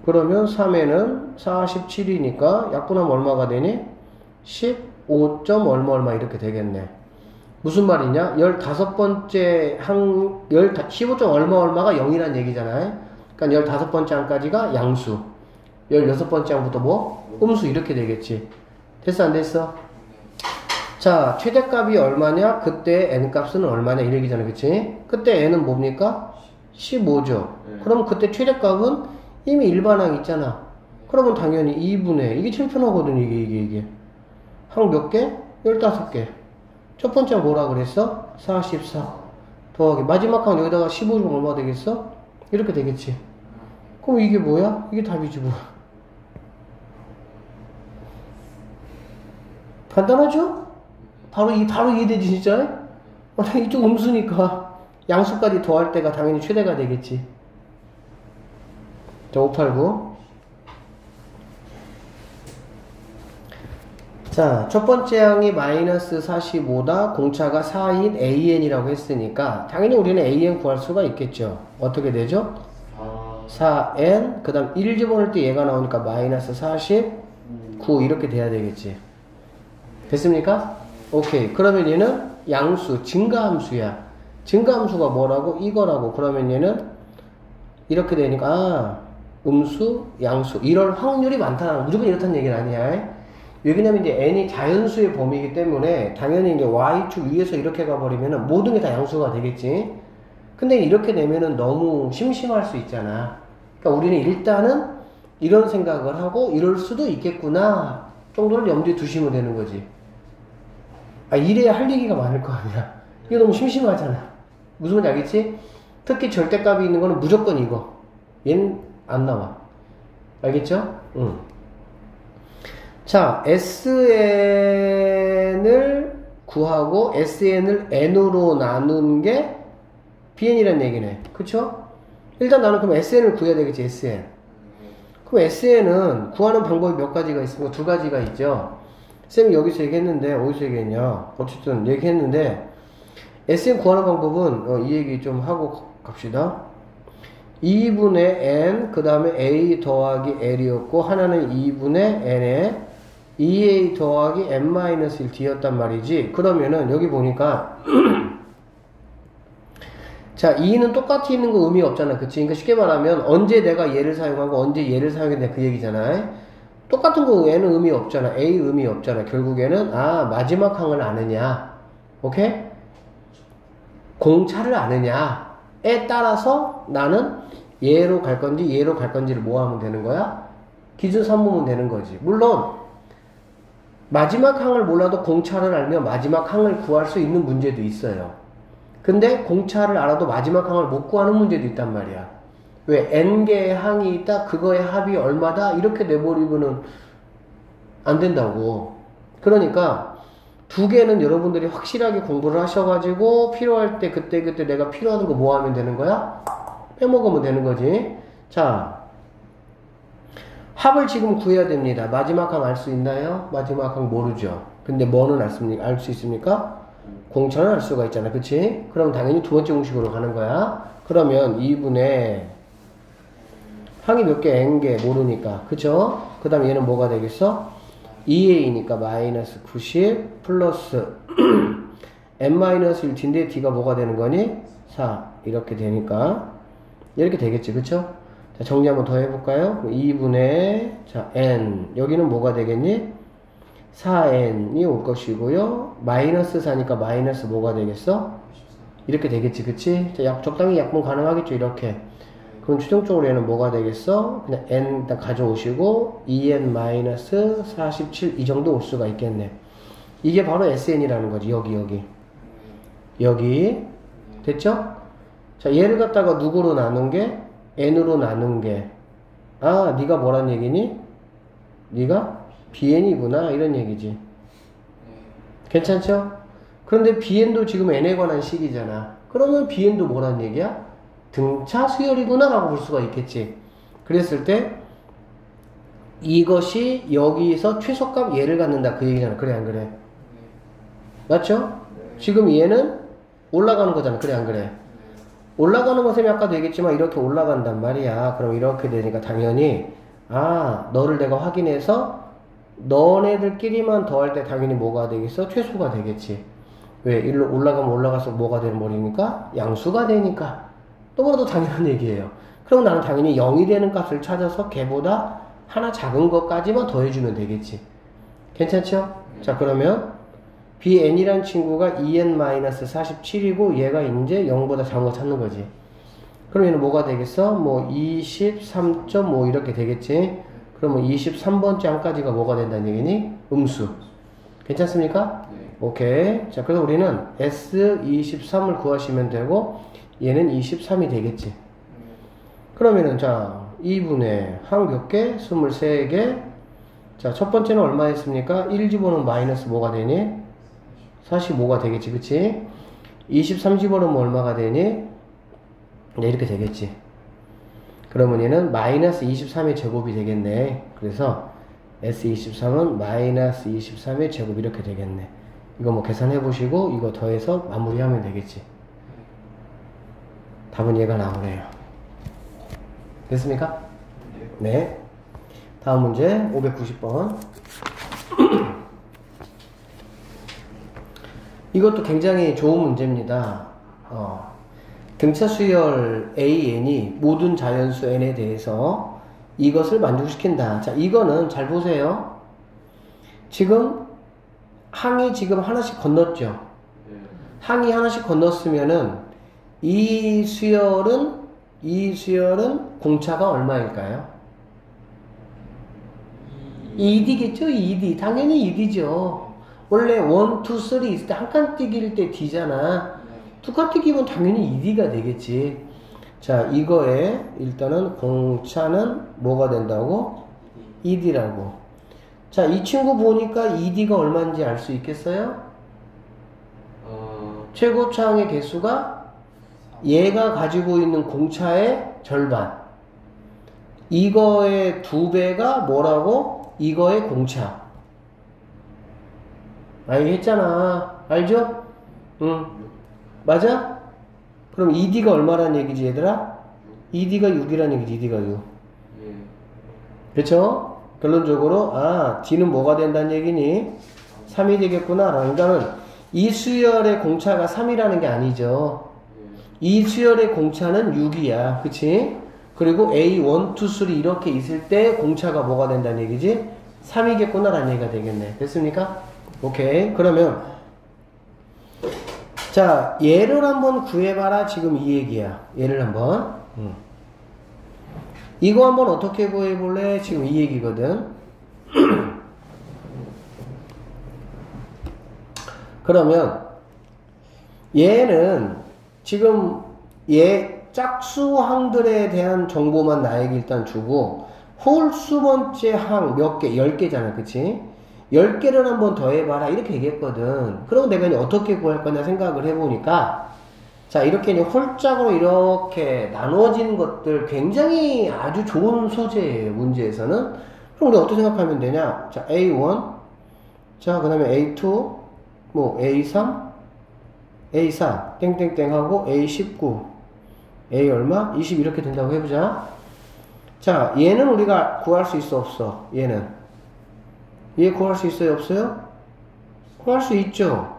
그러면 3에는 47이니까 약분하면 얼마가 되니? 15점 얼마 이렇게 되겠네. 무슨 말이냐? 15번째 항, 15점 얼마가 0이란 얘기잖아요. 그러니까 15번째 항까지가 양수, 16번째 항부터 뭐? 음수 이렇게 되겠지. 됐어, 안 됐어? 자, 최대값이 얼마냐? 그때 n값은 얼마냐? 이 얘기잖아, 그치? 그때 n은 뭡니까? 15죠. 네. 그럼 그때 최대값은 이미 일반항 있잖아. 그러면 당연히 2분의, 이게 제일 편하거든, 이게. 항 몇 개? 15개. 첫 번째 항 뭐라 그랬어? 44. 더하기. 마지막 항 여기다가 15점 얼마 되겠어? 이렇게 되겠지. 그럼 이게 뭐야? 이게 답이지, 뭐야. 간단하죠? 바로 이해되지, 진짜? 이쪽 음수니까 양수까지 더할 때가 당연히 최대가 되겠지. 자, 589. 자, 첫 번째 항이 마이너스 45다. 공차가 4인 AN이라고 했으니까 당연히 우리는 AN 구할 수가 있겠죠. 어떻게 되죠? 4n, 그 다음 1 집어넣을 때 얘가 나오니까 마이너스 49 이렇게 돼야 되겠지. 됐습니까? 오케이. 그러면 얘는 양수, 증가함수야. 증가함수가 뭐라고? 이거라고. 그러면 얘는 이렇게 되니까 음수, 양수. 이럴 확률이 많다. 무조건 이렇다는 얘기는 아니야. 왜냐면 이제 n이 자연수의 범위이기 때문에 당연히 이제 y축 위에서 이렇게 가버리면 모든 게 다 양수가 되겠지. 근데 이렇게 되면은 너무 심심할 수 있잖아. 그러니까 우리는 일단은 이런 생각을 하고 이럴 수도 있겠구나 정도를 염두에 두시면 되는 거지. 아, 이래야 할 얘기가 많을 거 아니야. 이거 너무 심심하잖아. 무슨 말인지 알겠지? 특히 절대값이 있는 거는 무조건 이거. 얘는 안 나와. 알겠죠? 응. 자, SN을 구하고 SN을 N으로 나눈 게 BN이라는 얘기네. 그쵸? 일단 나는 그럼 SN을 구해야 되겠지, SN. 그럼 SN은 구하는 방법이 몇 가지가 있습니까? 두 가지가 있죠. 쌤이 여기서 얘기했는데, 어디서 얘기했냐? 어쨌든 얘기했는데, SN 구하는 방법은 이 얘기 좀 하고 갑시다. 2분의 n 그 다음에 a 더하기 l이었고 하나는 2분의 n에 2a 더하기 n-1 d였단 말이지. 그러면은 여기 보니까 자 2는 똑같이 있는 거 의미 없잖아. 그치? 그러니까 쉽게 말하면 언제 내가 얘를 사용하고 언제 얘를 사용했냐 그 얘기잖아. 똑같은 거 n은 의미 없잖아. a 의미 없잖아. 결국에는 마지막 항을 아느냐, 오케이? 공차를 아느냐에 따라서 나는 얘로 갈 건지 얘로 갈 건지를 뭐 하면 되는 거야? 기준 삼으면 되는 거지. 물론 마지막 항을 몰라도 공차를 알면 마지막 항을 구할 수 있는 문제도 있어요. 근데 공차를 알아도 마지막 항을 못 구하는 문제도 있단 말이야. 왜? n개의 항이 있다, 그거의 합이 얼마다, 이렇게 내버리고는 안 된다고. 그러니까 두 개는 여러분들이 확실하게 공부를 하셔가지고 필요할 때 그때 내가 필요한 거 뭐 하면 되는 거야? 빼먹으면 되는 거지. 자, 합을 지금 구해야 됩니다. 마지막 항 알 수 있나요? 마지막 항 모르죠. 근데 뭐는 알 수 있습니까? 공차는 알 수가 있잖아. 그치? 그럼 당연히 두 번째 공식으로 가는 거야. 그러면 2분의 항이 몇 개? n개 모르니까. 그쵸? 그 다음에 얘는 뭐가 되겠어? 2a니까 마이너스 90 플러스 n-1d인데 d가 뭐가 되는 거니? 4 이렇게 되니까 이렇게 되겠지. 그쵸? 자, 정리 한번 더 해볼까요? 2분의 자 n 여기는 뭐가 되겠니? 4n이 올 것이고요. 마이너스 4니까 마이너스 뭐가 되겠어? 이렇게 되겠지. 그치? 자, 적당히 약분 가능하겠죠. 이렇게. 그럼 최종적으로 얘는 뭐가 되겠어? 그냥 n 일단 가져오시고 2n-47 이 정도 올 수가 있겠네. 이게 바로 SN이라는 거지. 여기 됐죠? 자, 얘를 갖다가 누구로 나눈 게? n으로 나눈 게 네가 뭐란 얘기니? 네가 bn이구나 이런 얘기지. 괜찮죠? 그런데 bn도 지금 n에 관한 식이잖아. 그러면 bn도 뭐란 얘기야? 등차 수열이구나 라고 볼 수가 있겠지. 그랬을 때 이것이 여기서 최소값 얘를 갖는다 그 얘기잖아. 그래 안 그래? 맞죠? 지금 얘는 올라가는 거잖아. 그래 안 그래? 올라가는 것은 아까도 얘기했지만 이렇게 올라간단 말이야. 그럼 이렇게 되니까 당연히 너를 내가 확인해서 너네들끼리만 더할 때 당연히 뭐가 되겠어? 최소가 되겠지. 왜? 일로 올라가면 올라가서 뭐가 되는 머리니까? 양수가 되니까. 너무나도 당연한 얘기예요. 그럼 나는 당연히 0이 되는 값을 찾아서 걔보다 하나 작은 것까지만 더해주면 되겠지. 괜찮죠? 자, 그러면 bn이란 친구가 2n-47이고 얘가 이제 0보다 작은 거 찾는 거지. 그럼 얘는 뭐가 되겠어? 뭐 23.5 이렇게 되겠지. 그러면 23번째 항까지가 뭐가 된다는 얘기니? 음수. 괜찮습니까? 네. 오케이. 자, 그래서 우리는 S23을 구하시면 되고 얘는 23이 되겠지. 그러면은 자 2분의 항 몇 개? 23개. 자, 첫 번째는 얼마 했습니까? 1 집어넣으면 마이너스 뭐가 되니? 45가 되겠지. 그치? 23 집어넣으면 얼마가 되니? 네, 이렇게 되겠지. 그러면 얘는 마이너스 23의 제곱이 되겠네. 그래서 S23은 마이너스 23의 제곱 이렇게 되겠네. 이거 뭐 계산해 보시고 이거 더해서 마무리하면 되겠지. 답은 얘가 나오네요. 됐습니까? 네. 다음 문제 590번. 이것도 굉장히 좋은 문제입니다. 등차 수열 AN이 모든 자연수 N에 대해서 이것을 만족시킨다. 자, 이거는 잘 보세요. 지금 항이 지금 하나씩 건넜죠. 항이 하나씩 건넜으면은 이 수열은 공차가 얼마일까요? 2D겠죠? 2D. 당연히 2D죠. 원래 1, 2, 3 있을 때 한 칸 뛰기일 때 D잖아. 두 칸 뛰기면 당연히 2D가 되겠지. 자, 이거에 일단은 공차는 뭐가 된다고? 2D라고. 자, 이 친구 보니까 2D가 얼마인지 알 수 있겠어요? 최고차항의 개수가 얘가 가지고 있는 공차의 절반. 이거의 2배가 뭐라고? 이거의 공차. 얘기했잖아. 알죠? 응. 맞아? 그럼 2D가 얼마란 얘기지 얘들아? 2D가 6이란 얘기지. 2D가 6. 예. 그쵸? 결론적으로 D는 뭐가 된다는 얘기니? 3이 되겠구나. 그러니까는 이 수열의 공차가 3이라는 게 아니죠. 이 수열의 공차는 6이야. 그치? 그리고 A, 1, 2, 3 이렇게 있을 때 공차가 뭐가 된다는 얘기지? 3이겠구나 라는 얘기가 되겠네. 됐습니까? 오케이. 그러면 자, 얘를 한번 구해봐라. 지금 이 얘기야. 얘를 한번. 이거 한번 어떻게 구해볼래? 지금 이 얘기거든. 그러면 얘는 지금 얘 짝수항들에 대한 정보만 나에게 일단 주고 홀수 번째 항 몇 개? 10개잖아. 그치? 10개를 한번 더해봐라. 이렇게 얘기했거든. 그럼 내가 이제 어떻게 구할 거냐 생각을 해보니까 자, 이렇게 이제 홀짝으로 이렇게 나눠진 것들 굉장히 아주 좋은 소재예요. 문제에서는. 그럼 우리 어떻게 생각하면 되냐? 자, A1, 자, 그 다음에 A2, 뭐 A3, A4, 땡땡땡 하고 A19, A 얼마? 20 이렇게 된다고 해보자. 자, 얘는 우리가 구할 수 있어, 없어? 얘는. 얘 구할 수 있어요, 없어요? 구할 수 있죠.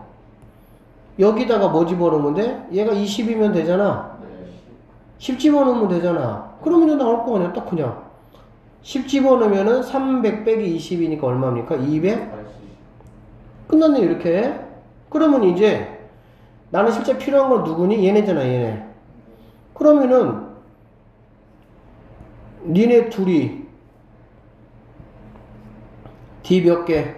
여기다가 뭐 집어넣으면 돼? 얘가 20이면 되잖아. 10 집어넣으면 되잖아. 그러면 이제 나올 거 아니야, 딱 그냥. 10 집어넣으면은 300 빼기 20이니까 얼마입니까? 200? 끝났네, 이렇게. 그러면 이제 나는 실제 필요한 건 누구니? 얘네잖아, 얘네. 그러면은 니네 둘이 D 몇 개?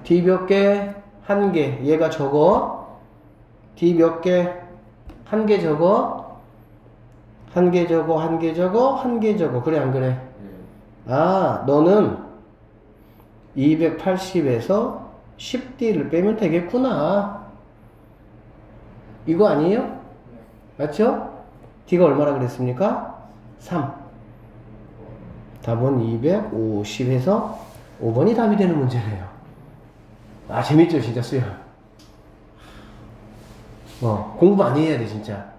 D 몇 개? 한 개. 얘가 적어. D 몇 개? 한 개 적어. 한 개 적어, 한 개 적어, 한 개 적어. 그래, 안 그래? 너는 280에서 10D를 빼면 되겠구나. 이거 아니에요? 맞죠? D가 얼마나 그랬습니까? 3. 답은 250에서 5번이 답이 되는 문제네요. 재밌죠, 진짜 수열. 공부 많이 해야 돼, 진짜.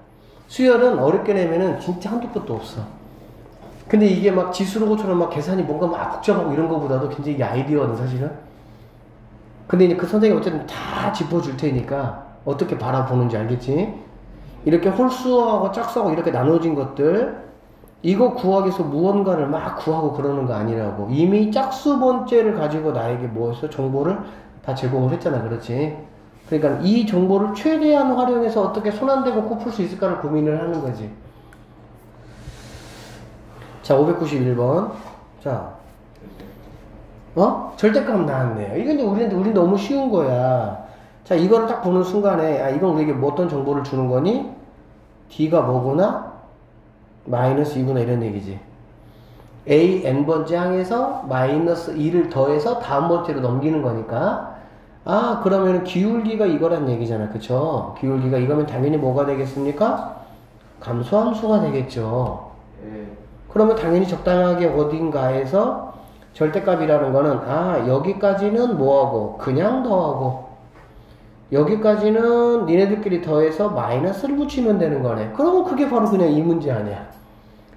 수열은 어렵게 내면은 진짜 한도 끝도 없어. 근데 이게 막 지수로고처럼 막 계산이 뭔가 막 복잡하고 이런 거보다도 굉장히 이게 아이디어거든, 사실은. 근데 이제 그 선생님이 어쨌든 다 짚어줄 테니까 어떻게 바라보는지 알겠지? 이렇게 홀수하고 짝수하고 이렇게 나눠진 것들, 이거 구하기 위해서 무언가를 막 구하고 그러는 거 아니라고. 이미 짝수 번째를 가지고 나에게 뭐 했어? 정보를 다 제공을 했잖아. 그렇지? 그러니까 이 정보를 최대한 활용해서 어떻게 손 안 대고 코 풀 수 있을까를 고민을 하는 거지. 자, 591번. 자, 절대값 나왔네요. 이건 이제 우린 너무 쉬운 거야. 자, 이거를 딱 보는 순간에, 이건 우리에게 뭐 어떤 정보를 주는 거니? D가 뭐구나? 마이너스 2구나 이런 얘기지. A n번째 항에서 마이너스 2를 더해서 다음 번째로 넘기는 거니까. 그러면 기울기가 이거란 얘기잖아. 그쵸? 기울기가 이거면 당연히 뭐가 되겠습니까? 감소함수가 되겠죠. 그러면 당연히 적당하게 어딘가에서 절대값이라는 거는 여기까지는 뭐하고 그냥 더하고 여기까지는 니네들끼리 더해서 마이너스를 붙이면 되는 거네. 그러면 그게 바로 그냥 이 문제 아니야.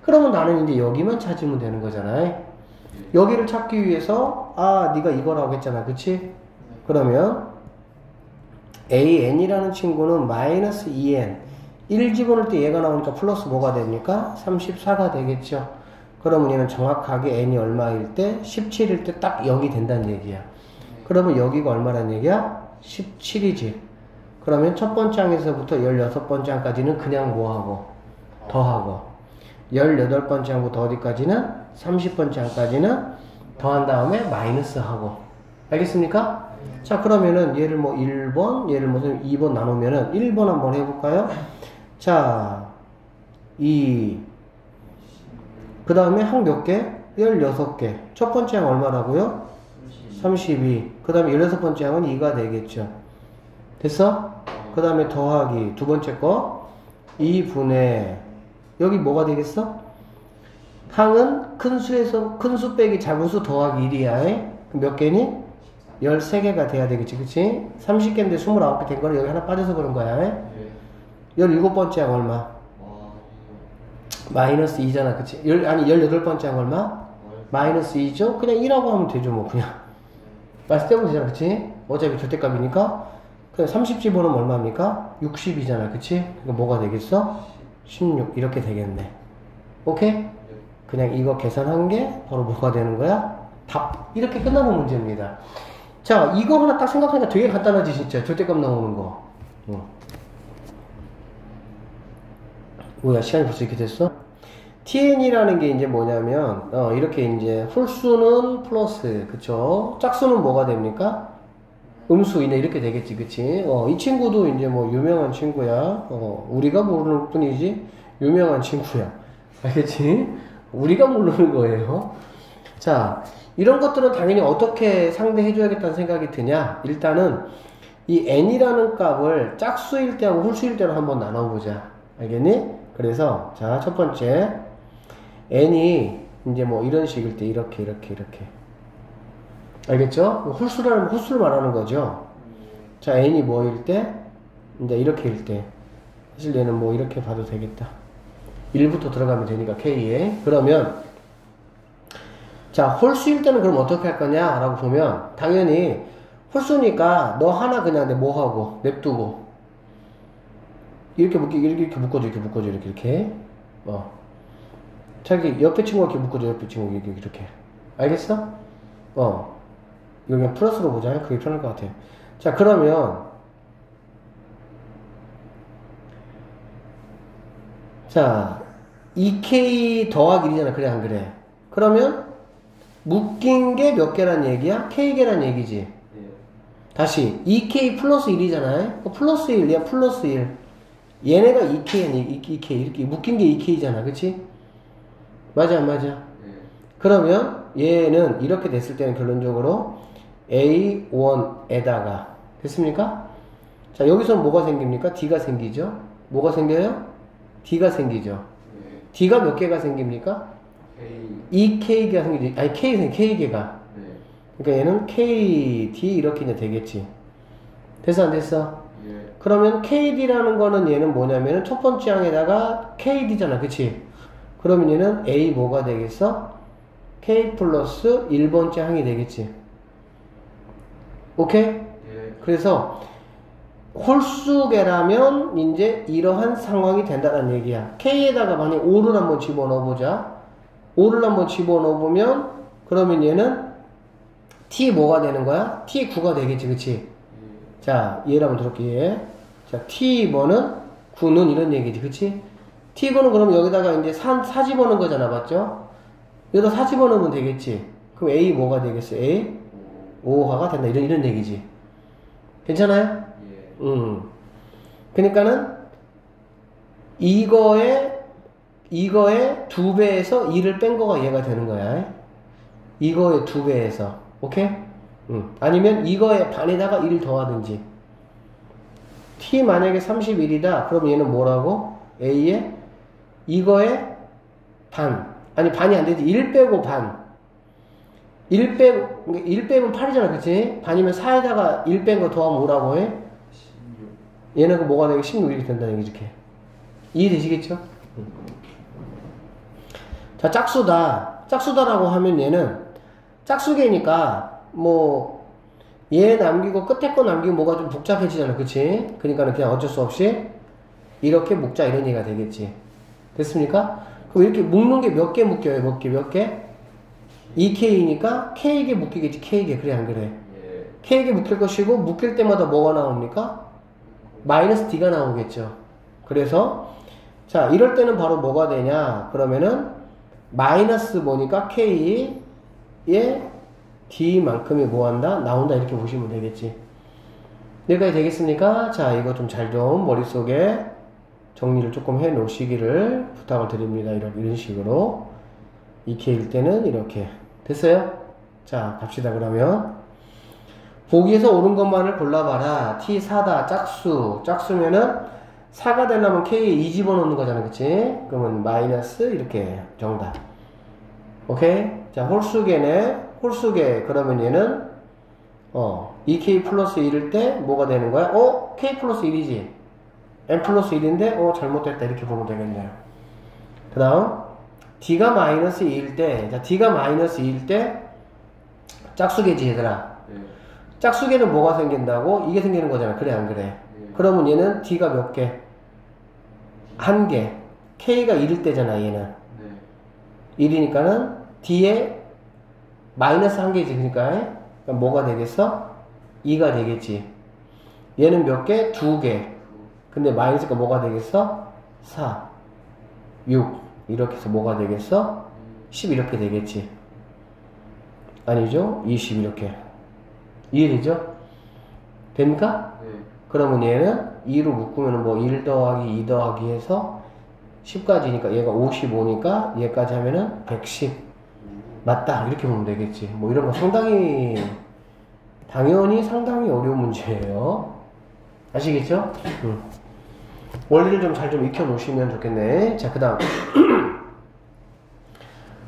그러면 나는 이제 여기만 찾으면 되는 거잖아. 여기를 찾기 위해서 네가 이거라고 했잖아. 그치? 그러면 AN이라는 친구는 마이너스 2N 1 집어넣을 때 얘가 나오니까 플러스 뭐가 됩니까? 34가 되겠죠. 그러면 얘는 정확하게 N이 얼마일 때? 17일 때 딱 0이 된다는 얘기야. 그러면 여기가 얼마란 얘기야? 17이지. 그러면 첫 번째 항에서부터 16번째 항까지는 그냥 뭐하고? 더하고. 18번째 항부터 어디까지는? 30번째 항까지는 더한 다음에 마이너스 하고. 알겠습니까? 자, 그러면은 얘를 뭐 1번, 얘를 뭐 2번 나누면은 1번 한번 해볼까요? 자, 2. 그 다음에 항 몇 개? 16개. 첫 번째 항 얼마라고요? 32. 그 다음에 16번째 항은 2가 되겠죠. 됐어? 그 다음에 더하기. 두 번째 거. 2분의. 여기 뭐가 되겠어? 항은 큰 수에서 큰 수 빼기 작은 수 더하기 1이야. 몇 개니? 13개가 돼야 되겠지, 그치? 30개인데 29개 된 거는 여기 하나 빠져서 그런 거야. 네. 17번째 항 얼마? 와. 마이너스 2잖아, 그치? 아니, 18번째 항 얼마? 와. 마이너스 2죠? 그냥 2라고 하면 되죠, 뭐, 그냥. 마이너스 떼면 되잖아, 그치? 어차피 절대값이니까. 그냥 30 집어넣으면 얼마입니까? 60이잖아, 그치? 그러니까 뭐가 되겠어? 16. 이렇게 되겠네. 오케이? 그냥 이거 계산한 게 바로 뭐가 되는 거야? 답. 이렇게 끝나는 문제입니다. 자, 이거 하나 딱 생각하니까 되게 간단하지, 진짜. 절대값 나오는 거. 뭐야, 시간이 벌써 이렇게 됐어? tn이라는 게 이제 뭐냐면, 이렇게 이제 홀수는 플러스, 그쵸? 짝수는 뭐가 됩니까? 음수, 이렇게 되겠지, 그치? 이 친구도 이제 뭐 유명한 친구야. 우리가 모르는 뿐이지, 유명한 친구야. 알겠지? 우리가 모르는 거예요. 자, 이런 것들은 당연히 어떻게 상대해줘야겠다는 생각이 드냐? 일단은 이 n이라는 값을 짝수일 때하고 홀수일 때로 한번 나눠보자. 알겠니? 그래서 자, 첫 번째 n이 이제 뭐 이런 식일 때 이렇게 알겠죠? 홀수라는 홀수를 말하는 거죠. 자, n이 뭐일 때? 이제 이렇게일 때. 사실 얘는 뭐 이렇게 봐도 되겠다. 1부터 들어가면 되니까 k에. 그러면 자, 홀수일 때는 그럼 어떻게 할 거냐 라고 보면 당연히 홀수니까 너 하나 그냥 뭐 하고 냅두고 이렇게 묶어줘 이렇게 자기 옆에 친구가 이렇게 묶어줘 옆에 친구 이렇게 알겠어? 이거 그냥 플러스로 보자. 그게 편할 것 같아요. 자, 그러면 자 2k 더하기 1이잖아. 그래 안 그래? 그러면 묶인 게 몇 개란 얘기야? k개란 얘기지. 네. 다시 2k 플러스 1이잖아. 플러스 1이야. 플러스 1. 얘네가 2k, 2k 이렇게 묶인 게 2k잖아. 그치? 맞아 안 맞아? 네. 그러면 얘는 이렇게 됐을 때는 결론적으로 A1에다가 됐습니까? 자, 여기서 뭐가 생깁니까? D가 생기죠? 뭐가 생겨요? D가 생기죠. 네. D가 몇 개가 생깁니까? K. 2K가 생기지. 아니, K개가. 네. 그러니까 얘는 KD 이렇게 이제 되겠지. 됐어 안 됐어? 예. 그러면 KD라는 거는 얘는 뭐냐면은 첫 번째 항에다가 KD잖아. 그치? 그러면 얘는 A 뭐가 되겠어? K 플러스 1번째 항이 되겠지. 오케이? 예. 그래서 홀수계라면 이제 이러한 상황이 된다는 얘기야. K에다가 만약 5를 한번 집어넣어보자. 5를 한번 집어넣어보면 그러면 얘는 T 뭐가 되는 거야? T9가 되겠지. 그치? 예. 자, 얘를 한번 들어볼게. 자, T1은 9는 이런 얘기지. 그치? T9는 그럼 여기다가 이제 4 집어넣은 거잖아. 맞죠? 여기다 4 집어넣으면 되겠지. 그럼 A 뭐가 되겠어? A 5화가 된다. 이런 얘기지. 괜찮아요? 예. 그러니까는 이거의 2배에서 2를 뺀 거가 얘가 되는 거야. 이거의 2배에서. 오케이? 아니면 이거의 반에다가 1을 더하든지. t 만약에 31이다. 그럼 얘는 뭐라고? a의 이거의 반. 아니, 반이 안 되지. 1 빼고 반. 1 빼면 8이잖아. 그치? 반이면 4에다가 1 뺀 거 더하면 5라고 해? 16. 얘는 그 뭐가 되게 16 이렇게 된다는 얘기. 이렇게. 이해되시겠죠? 자, 짝수다라고 하면 얘는 짝수계니까 뭐 얘 남기고 끝에 거 남기고 뭐가 좀 복잡해지잖아. 그치? 그러니까 그냥 어쩔 수 없이 이렇게 묶자 이런 얘기가 되겠지. 됐습니까? 그럼 이렇게 묶는 게 몇 개 묶여요? 몇 개? 2K니까 K개 묶이겠지. K개. 그래 안 그래? 예. K개 묶일 것이고 묶일 때마다 뭐가 나옵니까? 마이너스 D가 나오겠죠. 그래서 자, 이럴 때는 바로 뭐가 되냐? 그러면은 마이너스 뭐니까 K의 D만큼이 뭐한다? 나온다. 이렇게 보시면 되겠지. 여기까지 되겠습니까? 자, 이거 좀 잘 좀 머릿속에 정리를 조금 해 놓으시기를 부탁을 드립니다. 이런 식으로 2K일 때는 이렇게 됐어요? 자, 갑시다. 그러면 보기에서 옳은 것만을 골라봐라. T4다. 짝수면은 4가 되려면 K에 2 집어넣는 거잖아. 그치? 그러면 마이너스 이렇게 정답. 오케이? 자, 홀수계네. 홀수계. 그러면 얘는 2k 플러스 1일 때 뭐가 되는 거야? k 플러스 1이지. n 플러스 1인데 잘못됐다 이렇게 보면 되겠네요. 그 다음 d가 마이너스 2일 때, 자 d가 마이너스 2일 때 짝수계지 얘들아. 네. 짝수계는 뭐가 생긴다고? 이게 생기는 거잖아. 그래 안 그래? 네. 그러면 얘는 d가 몇 개? 한 개. k가 1일 때잖아 얘는. 네. 1이니까는 d에 마이너스 한 개지. 그러니까 뭐가 되겠어? 2가 되겠지. 얘는 몇 개? 2개. 근데 마이너스가 뭐가 되겠어? 4, 6 이렇게 해서 뭐가 되겠어? 10 이렇게 되겠지. 아니죠? 20 이렇게. 이해되죠? 됩니까? 네. 그러면 얘는 2로 묶으면 뭐 1 더하기 2 더하기 해서 10까지니까 얘가 55니까 얘까지 하면은 110 맞다 이렇게 보면 되겠지. 뭐 이런 거 상당히 당연히 상당히 어려운 문제예요. 아시겠죠? 원리를 좀 잘 좀 익혀 놓으시면 좋겠네. 자, 그 다음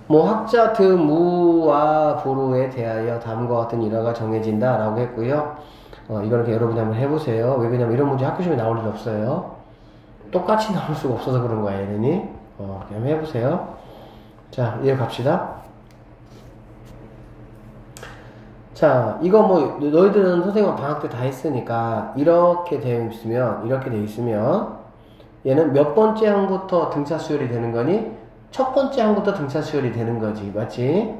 뭐 학자 드무와 부루에 대하여 다음과 같은 일화가 정해진다 라고 했고요. 이거는 여러분이 한번 해보세요. 왜 그러냐면 이런 문제 학교 시험에 나올 일 없어요. 똑같이 나올 수가 없어서 그런 거야 얘는이. 그냥 해보세요. 자, 이어 갑시다. 자, 이거 뭐 너희들은 선생님 방학 때 다 했으니까 이렇게 되어 있으면 얘는 몇 번째 항부터 등차 수열이 되는 거니? 첫 번째 항부터 등차 수열이 되는 거지. 맞지?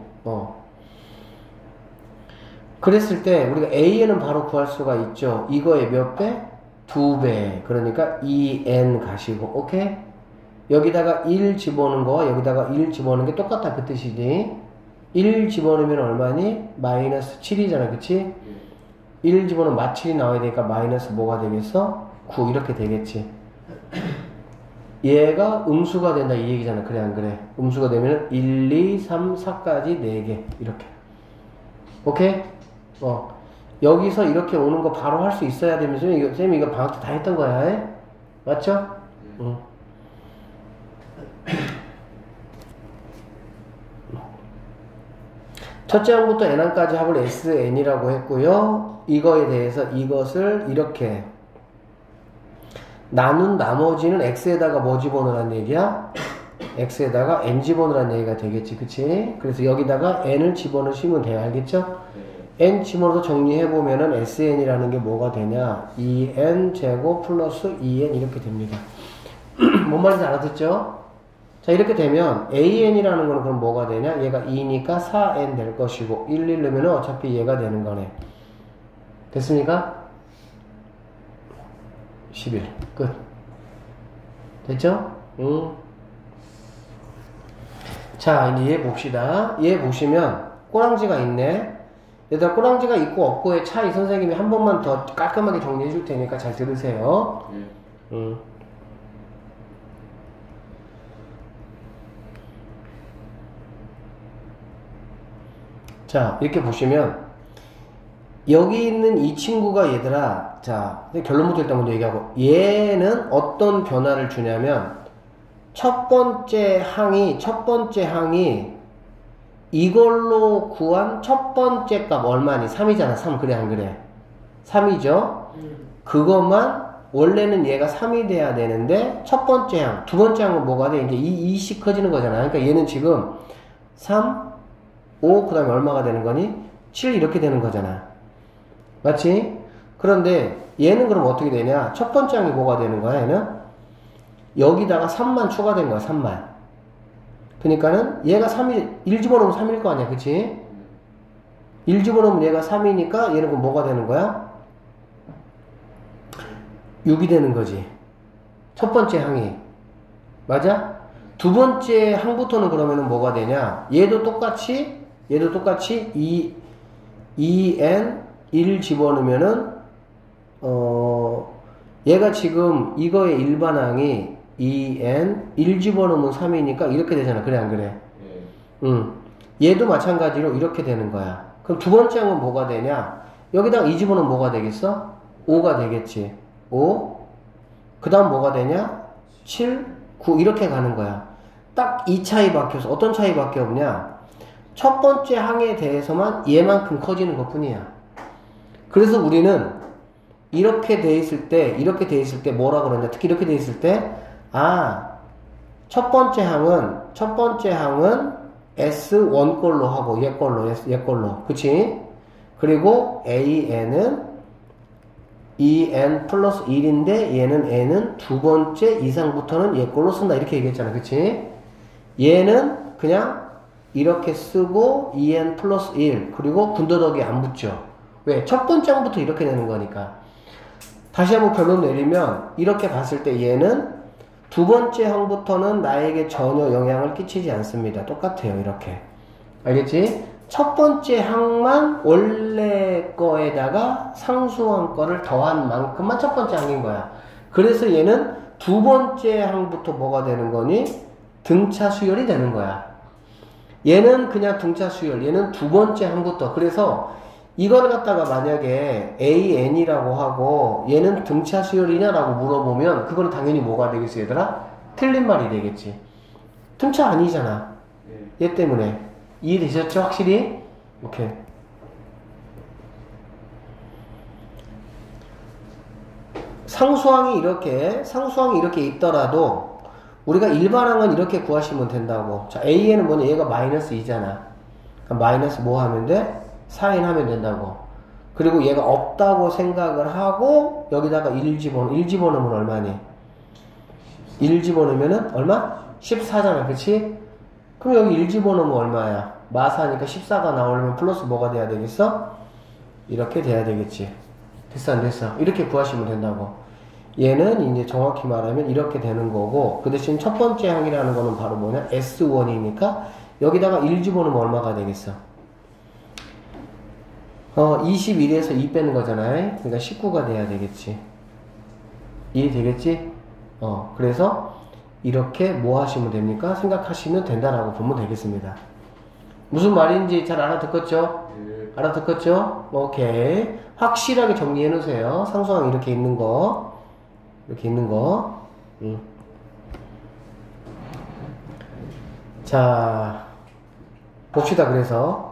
그랬을 때 우리가 A에는 바로 구할 수가 있죠. 이거의 몇 배? 2배. 그러니까 2n 가시고, 오케이? 여기다가 1 집어넣는 거와 여기다가 1 집어넣는 게 똑같다. 그 뜻이지. 1 집어넣으면 얼마니? 마이너스 7이잖아. 그치? 1 집어넣으면 마7이 나와야 되니까 마이너스 뭐가 되겠어? 9 이렇게 되겠지. 얘가 음수가 된다 이 얘기잖아. 그래 안 그래? 음수가 되면 1, 2, 3, 4까지 4개 이렇게. 오케이? 여기서 이렇게 오는 거 바로 할 수 있어야 되면서 쌤이 이거 방학 때 다 했던 거야. 에? 맞죠? 응. 첫째 항부터 n항까지 합을 sn이라고 했고요. 이거에 대해서 이것을 이렇게 나눈 나머지는 x에다가 뭐 집어넣으란 얘기야? x에다가 n 집어넣으란 얘기가 되겠지. 그치? 그래서 여기다가 n을 집어넣으시면 돼요. 알겠죠? n 집어넣어서 정리해보면은 sn이라는 게 뭐가 되냐? 2n 제곱 플러스 2n 이렇게 됩니다. 뭔 말인지 알아듣죠? 자, 이렇게 되면 an이라는 거는 그럼 뭐가 되냐? 얘가 2니까 4n 될 것이고 1 넣으면 어차피 얘가 되는 거네. 됐습니까? 11 끝. 됐죠? 자, 이제 얘 봅시다. 얘 보시면 꼬랑지가 있네. 얘들아, 꼬랑지가 있고 없고의 차이 선생님이 한 번만 더 깔끔하게 정리해 줄 테니까 잘 들으세요. 자, 이렇게 보시면 여기 있는 이 친구가 얘들아, 자, 결론부터 일단 먼저 얘기하고, 얘는 어떤 변화를 주냐면 첫 번째 항이 이걸로 구한 첫 번째 값 얼마니? 3이잖아. 3 그래 안 그래? 3이죠. 그것만 원래는 얘가 3이 돼야 되는데 첫 번째 항, 두 번째 항은 뭐가 돼? 이제 2씩 커지는 거잖아. 그러니까 얘는 지금 3, 5, 그 다음에 얼마가 되는 거니? 7 이렇게 되는 거잖아. 맞지? 그런데 얘는 그럼 어떻게 되냐? 첫 번째 항이 뭐가 되는 거야? 얘는 여기다가 3만 추가된 거야. 3만. 그러니까는 얘가 3일 1 집어넣으면 3일 거 아니야. 그치? 1 집어넣으면 얘가 3이니까 얘는 그럼 뭐가 되는 거야? 6이 되는 거지. 첫 번째 항이. 맞아? 두 번째 항부터는 그러면은 뭐가 되냐? 얘도 똑같이 2n 1 집어넣으면은 얘가 지금 이거의 일반항이 2n 1 집어넣으면 3이니까 이렇게 되잖아. 그래 안 그래? 얘도 마찬가지로 이렇게 되는 거야. 그럼 두 번째 항은 뭐가 되냐? 여기다가 2 집어넣으면 뭐가 되겠어? 5가 되겠지. 5. 그 다음 뭐가 되냐? 7, 9 이렇게 가는 거야. 딱 이 차이밖에 없어. 어떤 차이밖에 없냐? 첫 번째 항에 대해서만 얘만큼 커지는 것 뿐이야. 그래서 우리는 이렇게 돼 있을 때 뭐라 그러냐? 특히 이렇게 돼 있을 때, 첫 번째 항은 S1 걸로 하고, 얘 걸로. 그치? 그리고 AN은 2n 플러스 1인데, 얘는 n은 두 번째 이상부터는 얘 걸로 쓴다. 이렇게 얘기했잖아. 그치? 얘는 그냥 이렇게 쓰고, 2n 플러스 1. 그리고 분더덕이 안 붙죠. 왜? 첫 번째 항부터 이렇게 되는 거니까. 다시 한번 결론 내리면, 이렇게 봤을 때 얘는 두 번째 항부터는 나에게 전혀 영향을 끼치지 않습니다. 똑같아요. 이렇게. 알겠지? 첫 번째 항만 원래 거에다가 상수항 거를 더한 만큼만 첫 번째 항인 거야. 그래서 얘는 두 번째 항부터 뭐가 되는 거니? 등차 수열이 되는 거야. 얘는 그냥 등차 수열. 얘는 두 번째 항부터. 그래서 이걸 갖다가 만약에 AN이라고 하고 얘는 등차 수열이냐라고 물어보면 그거는 당연히 뭐가 되겠어 얘들아? 틀린 말이 되겠지. 등차 아니잖아. 얘 때문에. 이해되셨죠? 확실히? 오케이. 상수항이 이렇게 있더라도 우리가 일반항은 이렇게 구하시면 된다고. 자, AN은 뭐냐? 얘가 마이너스 2잖아. 그럼 마이너스 뭐 하면 돼? 4n 하면 된다고. 그리고 얘가 없다고 생각을 하고 여기다가 1 집어넣으면 얼마니? 1 집어넣으면은 얼마? 14잖아. 그치? 그럼 여기 1 집어넣으면 얼마야? 마사니까 14가 나오려면 플러스 뭐가 돼야 되겠어? 이렇게 돼야 되겠지. 됐어 안 됐어? 이렇게 구하시면 된다고. 얘는 이제 정확히 말하면 이렇게 되는 거고, 그 대신 첫 번째 항이라는 거는 바로 뭐냐? S1이니까 여기다가 1 집어넣으면 얼마가 되겠어? 21에서 2 빼는 거잖아. 그러니까 19가 돼야 되겠지. 이해되겠지? 그래서 이렇게 뭐 하시면 됩니까? 생각하시면 된다라고 보면 되겠습니다. 무슨 말인지 잘 알아듣겠죠? 네. 알아듣겠죠? 오케이. 확실하게 정리해 놓으세요. 상수항 이렇게 있는 거. 자, 봅시다. 그래서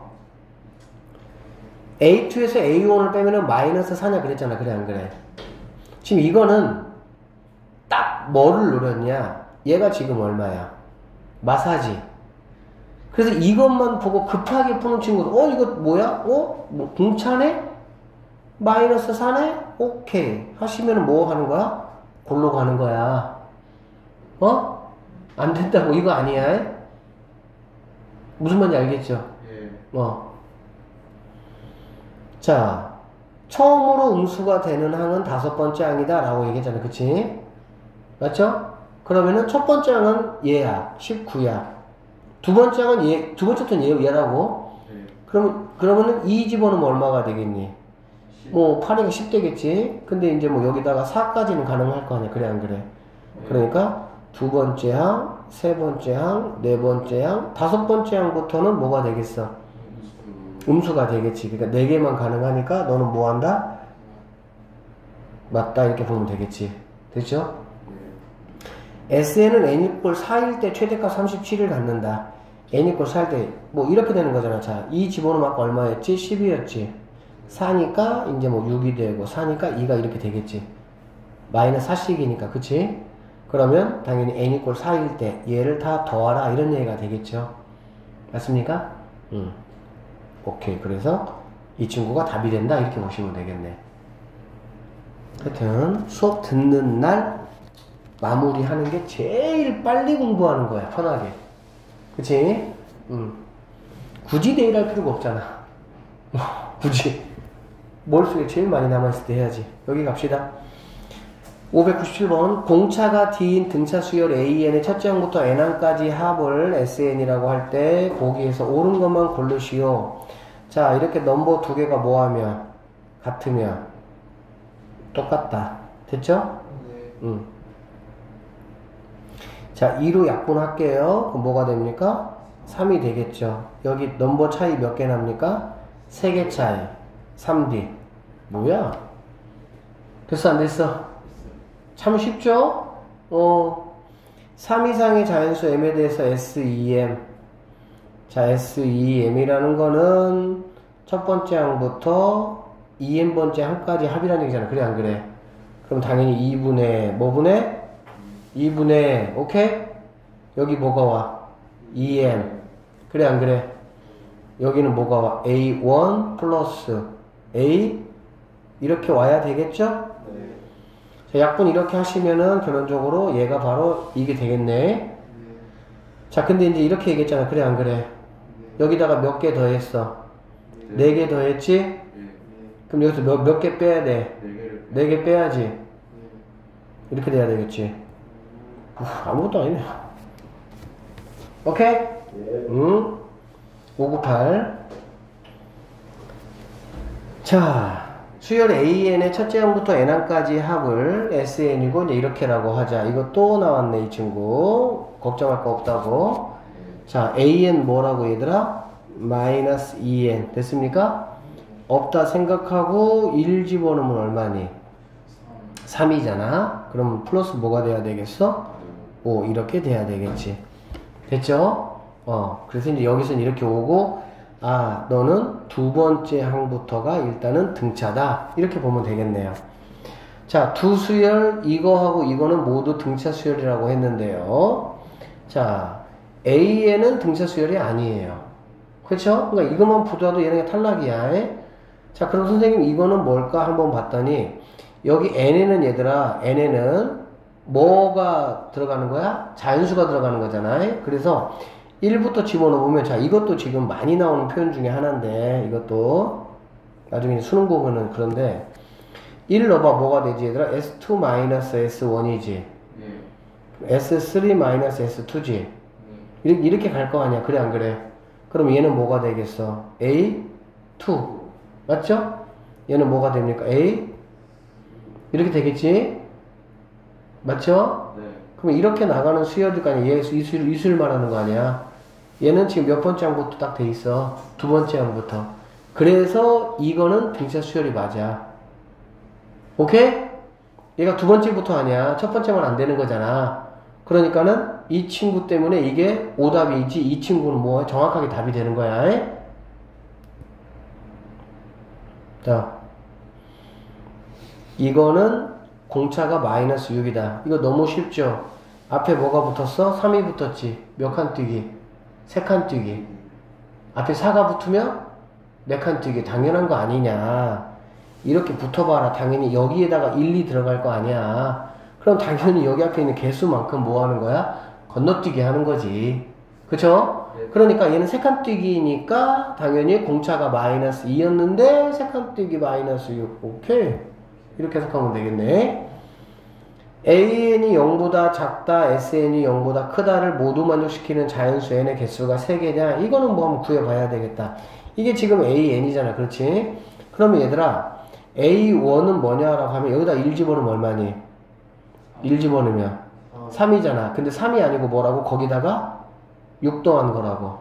A2에서 A1을 빼면은 마이너스 4냐 그랬잖아. 그래 안 그래? 지금 이거는 딱 뭐를 노렸냐? 얘가 지금 얼마야? 마사지. 그래서 이것만 보고 급하게 푸는 친구들, 이거 뭐야? 뭐 공차네? 마이너스 4네? 오케이. 하시면은 뭐 하는 거야? 골로 가는 거야. 안 된다고. 이거 아니야. 무슨 말인지 알겠죠? 예. 자, 처음으로 음수가 되는 항은 다섯 번째 항이다 라고 얘기했잖아. 그치? 맞죠? 그러면은 첫 번째 항은 얘야. 19야. 두 번째 항은 두 번째부터는 얘라고? 예. 그러면은 2 집어넣으면 얼마가 되겠니? 10. 뭐, 8이가 10 되겠지? 근데 이제 뭐 여기다가 4까지는 가능할 거 아니야. 그래, 안 그래? 예. 그러니까 두 번째 항, 세 번째 항, 네 번째 항, 다섯 번째 항부터는 뭐가 되겠어? 음수가 되겠지. 그러니까 4개만 가능하니까 너는 뭐 한다? 맞다. 이렇게 보면 되겠지. 됐죠? SN은 n = 4일 때 최대값 37을 갖는다. n = 4일 때 뭐 이렇게 되는 거잖아. 자, 2 집어넣으면 아까 얼마였지? 10이었지. 4니까 이제 뭐 6이 되고 4니까 2가 이렇게 되겠지. 마이너스 4씩이니까. 그치? 그러면 당연히 n = 4일 때 얘를 다 더하라 이런 얘기가 되겠죠. 맞습니까? 오케이. 그래서 이 친구가 답이 된다 이렇게 보시면 되겠네. 하여튼 수업 듣는 날 마무리하는 게 제일 빨리 공부하는 거야. 편하게. 그치? 굳이 내일 할 필요가 없잖아. 굳이 머릿속에 제일 많이 남아있을 때 해야지. 여기 갑시다. 597번 공차가 D인 등차 수열 AN의 첫째 항부터 N항까지 합을 SN이라고 할 때 보기에서 옳은 것만 고르시오. 자, 이렇게 넘버 두 개가 뭐하면 같으면 똑같다. 됐죠? 네. 자, 2로 약분할게요. 그럼 뭐가 됩니까? 3이 되겠죠. 여기 넘버 차이 몇 개 납니까? 3개 차이. 3D. 뭐야? 됐어, 안 됐어? 참 쉽죠? 3 이상의 자연수 m에 대해서 SEM. 자, SEM이라는 거는 첫 번째 항부터 2n번째 항까지 합이라는 얘기잖아. 그래 안 그래? 그럼 당연히 2분의 뭐분의? 2분의 오케이? 여기 뭐가 와? 2n. 그래 안 그래? 여기는 뭐가 와? a1 플러스 a 이렇게 와야 되겠죠? 네. 자, 약분 이렇게 하시면은 결론적으로 얘가 바로 이게 되겠네. 자, 근데 이제 이렇게 얘기했잖아. 그래 안 그래? 여기다가 몇 개 더했어? 4개 더했지? 네. 그럼 여기서 몇 개 빼야 돼? 4개를 4개 빼야지. 이렇게 돼야 되겠지. 아무것도 아니네. 오케이? 응? 598. 자, 수열 AN의 첫째 항부터 N항까지 합을 SN이고 이제 이렇게라고 하자. 이거 또 나왔네 이 친구. 걱정할 거 없다고. 자, AN 뭐라고 얘들아? 마이너스 2N 됐습니까? 없다 생각하고 1 집어넣으면 얼마니? 3이잖아. 그럼 플러스 뭐가 돼야 되겠어? 5 이렇게 돼야 되겠지. 됐죠? 그래서 이제 여기서는 이렇게 오고, 아, 너는 두 번째 항부터가 일단은 등차다. 이렇게 보면 되겠네요. 자, 두 수열, 이거하고 이거는 모두 등차 수열이라고 했는데요. 자, A에는 등차 수열이 아니에요. 그렇죠? 그러니까 이것만 보더라도 얘네가 탈락이야. 자, 그럼 선생님 이거는 뭘까 한번 봤더니, 여기 N에는 얘들아, N에는 뭐가 들어가는 거야? 자연수가 들어가는 거잖아. 그래서 1부터 집어넣으면, 자, 이것도 지금 많이 나오는 표현 중에 하나인데, 이것도 나중에 수능 보면은 그런데 1 넣어봐. 뭐가 되지 얘들아? S2-S1이지 S3-S2지 이렇게 갈 거 아니야. 그래 안 그래? 그럼 얘는 뭐가 되겠어? A2 맞죠? 얘는 뭐가 됩니까? A 이렇게 되겠지? 맞죠? 네. 그럼 이렇게 나가는 수열일거 아니야. 얘 이 수열 말하는 거 아니야. 얘는 지금 몇 번째 항부터 딱 돼 있어. 두 번째 항부터. 그래서 이거는 등차 수열이 맞아. 오케이? 얘가 두 번째부터 아니야. 첫 번째만 안 되는 거잖아. 그러니까는 이 친구 때문에 이게 오답이지, 이 친구는 뭐 정확하게 답이 되는 거야. 자, 이거는 공차가 마이너스 6이다. 이거 너무 쉽죠? 앞에 뭐가 붙었어? 3이 붙었지. 몇 칸 뛰기? 3칸 뛰기. 앞에 4가 붙으면 몇 칸 뛰기? 당연한 거 아니냐. 이렇게 붙어봐라. 당연히 여기에다가 1, 2 들어갈 거 아니야. 그럼 당연히 여기 앞에 있는 개수만큼 뭐 하는 거야? 건너뛰기 하는 거지. 그쵸? 네. 그러니까 얘는 3칸 뛰기니까 당연히 공차가 마이너스 2였는데 3칸 뛰기 마이너스 6. 오케이. 이렇게 해석하면 되겠네. AN이 0보다 작다, SN이 0보다 크다를 모두 만족시키는 자연수 N의 개수가 3개냐? 이거는 뭐 한번 구해봐야 되겠다. 이게 지금 AN이잖아. 그렇지? 그러면 얘들아, A1은 뭐냐라고 하면 여기다 1 집어넣으면 얼마니? 1 집어넣으면 3이잖아. 근데 3이 아니고 뭐라고? 거기다가 6 더한 거라고.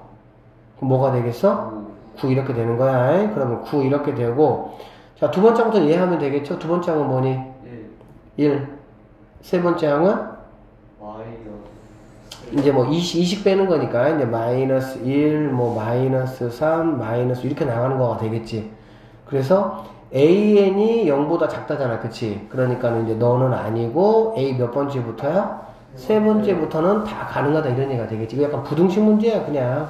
그럼 뭐가 되겠어? 9 이렇게 되는 거야. 그러면 9 이렇게 되고, 자, 두 번째 항부터 이해하면 되겠죠? 두 번째 항은 뭐니? 1. 세 번째 항은? 이제 뭐 20 빼는 거니까, 이제 마이너스 1, 뭐 마이너스 3, 마이너스 이렇게 나가는 거가 되겠지. 그래서 AN이 0보다 작다잖아. 그치? 그러니까 이제 너는 아니고, A 몇 번째부터야? 세 번째부터는 다 가능하다. 이런 얘기가 되겠지. 이거 약간 부등식 문제야, 그냥.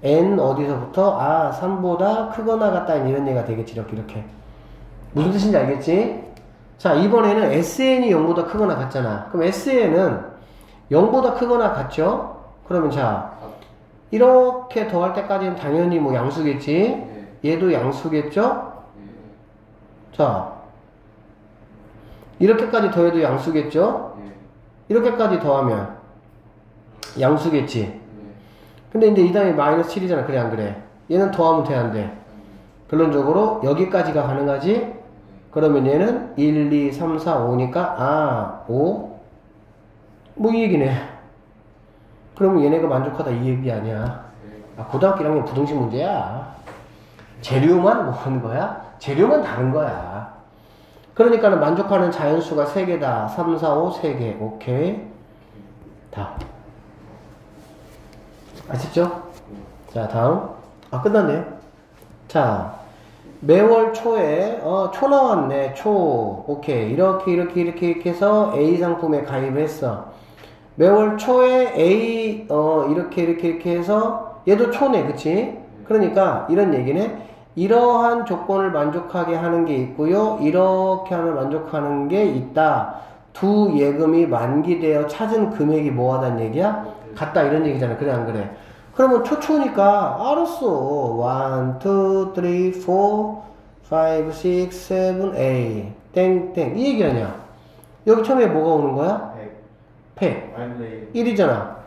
N 어디서부터? 아, 3보다 크거나 같다. 이런 얘기가 되겠지. 이렇게. 무슨 뜻인지 알겠지? 자, 이번에는 SN이 0보다 크거나 같잖아. 그럼 SN은 0보다 크거나 같죠? 그러면 자, 이렇게 더할 때까지는 당연히 뭐 양수겠지? 얘도 양수겠죠? 자, 이렇게까지 더해도 양수겠죠? 이렇게까지 더하면 양수겠지? 근데 이제 이 다음에 마이너스 7이잖아. 그래 안 그래? 얘는 더하면 돼 안 돼? 결론적으로 여기까지가 가능하지? 그러면 얘는 1, 2, 3, 4, 5니까 아, 5? 뭐 이 얘기네. 그러면 얘네가 만족하다 이 얘기 아니야. 아, 고등학교 1학년 부등식 문제야. 재료만 뭐 하는 거야? 재료만 다른 거야. 그러니까는 만족하는 자연수가 3개다. 3, 4, 5, 3개. 오케이. 다. 아시죠? 자, 다음. 아, 끝났네요. 자, 매월 초에 초 나왔네. 초. 오케이. 이렇게 해서 A 상품에 가입을 했어. 매월 초에 A 이렇게 해서 얘도 초네. 그치? 그러니까 이런 얘기네. 이러한 조건을 만족하게 하는 게 있고요. 이렇게 하면 만족하는 게 있다. 두 예금이 만기되어 찾은 금액이 뭐하단 얘기야? 같다 이런 얘기잖아. 그래 안 그래? 그러면 초초니까 알았어. 1, 2, 3, 4, 5, 6, 7, 8 땡땡 이 얘기 아니야. 여기 처음에 뭐가 오는 거야? 100 1이잖아.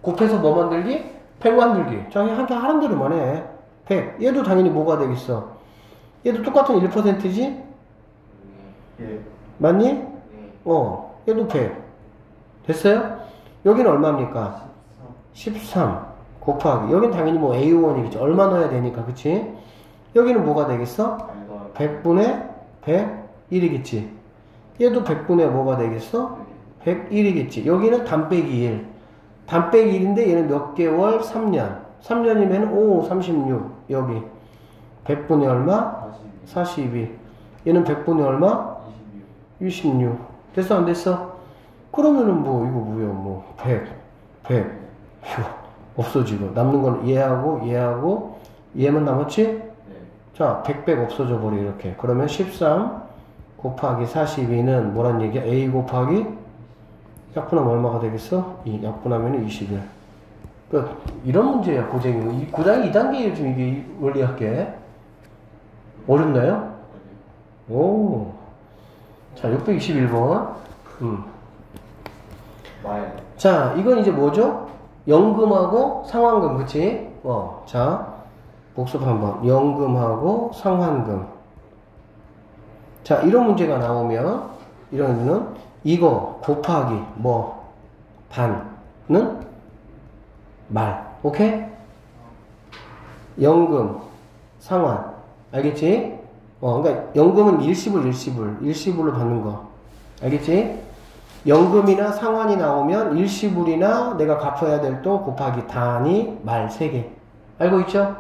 곱해서 뭐 만들기? 100 만들기. 자, 한개 하는 대로만 해. 100 얘도 당연히 뭐가 되겠어? 얘도 똑같은 1%지? 맞니? 얘도 100 됐어요? 여기는 얼마입니까? 13 곱하기 여긴 당연히 뭐 A1이겠지. 얼마 넣어야 되니까 그치? 여기는 뭐가 되겠어? 100분의 101이겠지. 얘도 100분의 뭐가 되겠어? 101이겠지. 여기는 단 빼기 1 단 빼기 1인데 얘는 몇 개월? 3년 3년이면 36 여기 100분의 얼마? 42 얘는 100분의 얼마? 26 됐어 안 됐어? 그러면은 뭐 이거 뭐야 100 휴, 없어지고 남는 건 얘하고 얘만 남았지? 네. 자 100 없어져 버려 이렇게. 그러면 13 곱하기 42는 뭐란 얘기야? A 곱하기 약분하면 얼마가 되겠어? 약분하면 21 끝. 이런 문제야 고쟁이. 고등학교 2단계에 좀 이게 원리학계 어렵나요? 오. 자 621번 자 이건 이제 뭐죠? 연금하고 상환금 그치? 자 복습 한번. 연금하고 상환금. 자 이런 문제가 나오면 이런 이거 곱하기 뭐 반은 말. 오케이? 연금 상환 알겠지? 그러니까 연금은 일시불로 받는 거 알겠지? 연금이나 상환이 나오면 일시불이나 내가 갚아야 될 돈 곱하기 단위 말 3개 알고 있죠?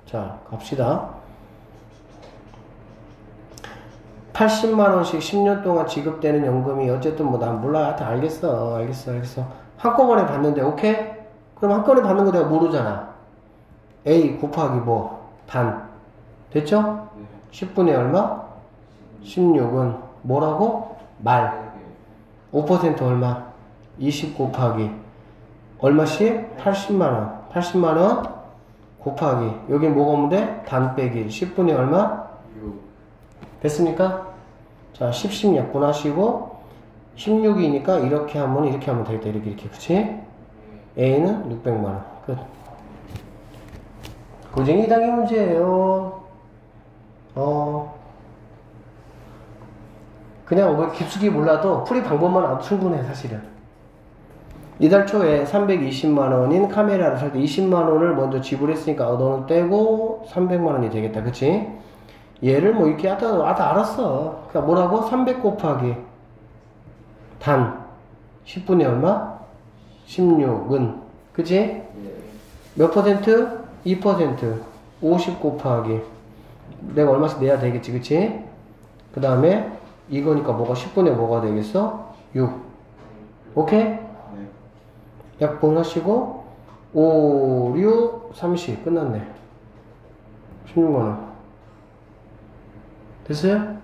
자 갑시다. 80만원씩 10년 동안 지급되는 연금이 어쨌든 뭐 난 몰라. 하여튼 알겠어. 한꺼번에 받는데 오케이? 그럼 한꺼번에 받는 거 내가 모르잖아. A 곱하기 뭐 단 됐죠? 10분의 얼마? 16은 뭐라고? 말 5% 얼마? 20 곱하기 얼마씩? 80만원 80만원 곱하기 여기 뭐가 오면 돼? 단 빼기 10분의 얼마? 6 됐습니까? 자 10 약분하시고 16이니까 이렇게 하면 되겠다. 이렇게 그치? A는 600만원 끝. 고쟁이 2단계 문제예요. 그냥 뭐 깊숙이 몰라도 풀이 방법만 아주 충분해 사실은. 이달 초에 320만원인 카메라를 살 때 20만원을 먼저 지불했으니까 너는 떼고 300만원이 되겠다 그치? 얘를 뭐 이렇게 알았어. 그러니까 뭐라고? 300 곱하기 단 10분의 얼마? 16은 그치? 몇 퍼센트? 2% 50 곱하기 내가 얼마씩 내야 되겠지 그치? 그 다음에 이거니까 뭐가 10분의 뭐가 되겠어? 6 오케이? 약분하시고 5, 6, 30 끝났네. 16만원 됐어요?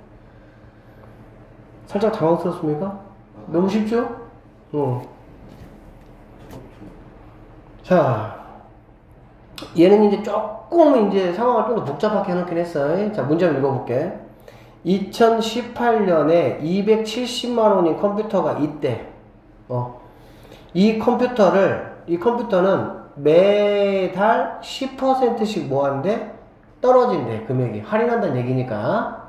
살짝 당황스럽습니까? 너무 쉽죠? 자 얘는 이제 조금 이제 상황을 좀 더 복잡하게 해놓긴 했어요. 자 문제 한번 읽어볼게. 2018년에 270만원인 컴퓨터가 있대. 이 컴퓨터는 매달 10%씩 뭐한대? 떨어진대. 금액이 할인한다는 얘기니까.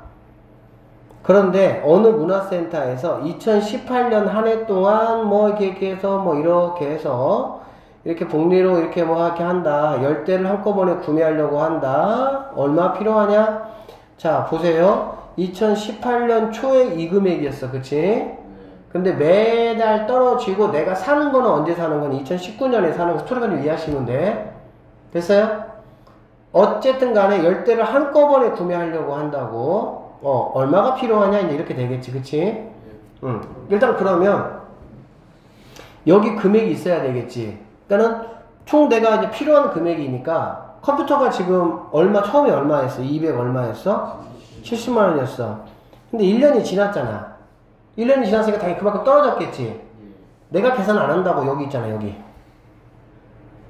그런데 어느 문화센터에서 2018년 한 해 동안 뭐 이렇게 해서 이렇게 복리로 이렇게 한다. 10대를 한꺼번에 구매하려고 한다. 얼마 필요하냐? 자 보세요. 2018년 초에 이 금액이었어. 그치? 근데 매달 떨어지고 내가 사는 거는 언제 사는 거니? 2019년에 사는 거. 스토리가 좀 이해하시면 돼. 됐어요? 어쨌든 간에 열대를 한꺼번에 구매하려고 한다고. 얼마가 필요하냐? 이제 이렇게 되겠지. 그치? 응. 일단 그러면 여기 금액이 있어야 되겠지. 그러니까는 총 내가 이제 필요한 금액이니까 컴퓨터가 지금 처음에 얼마였어? 200 얼마였어? 70만 원이었어. 근데 1년이 지났잖아. 1년이 지났으니까 당연히 그만큼 떨어졌겠지. 내가 계산 안 한다고 여기 있잖아, 여기.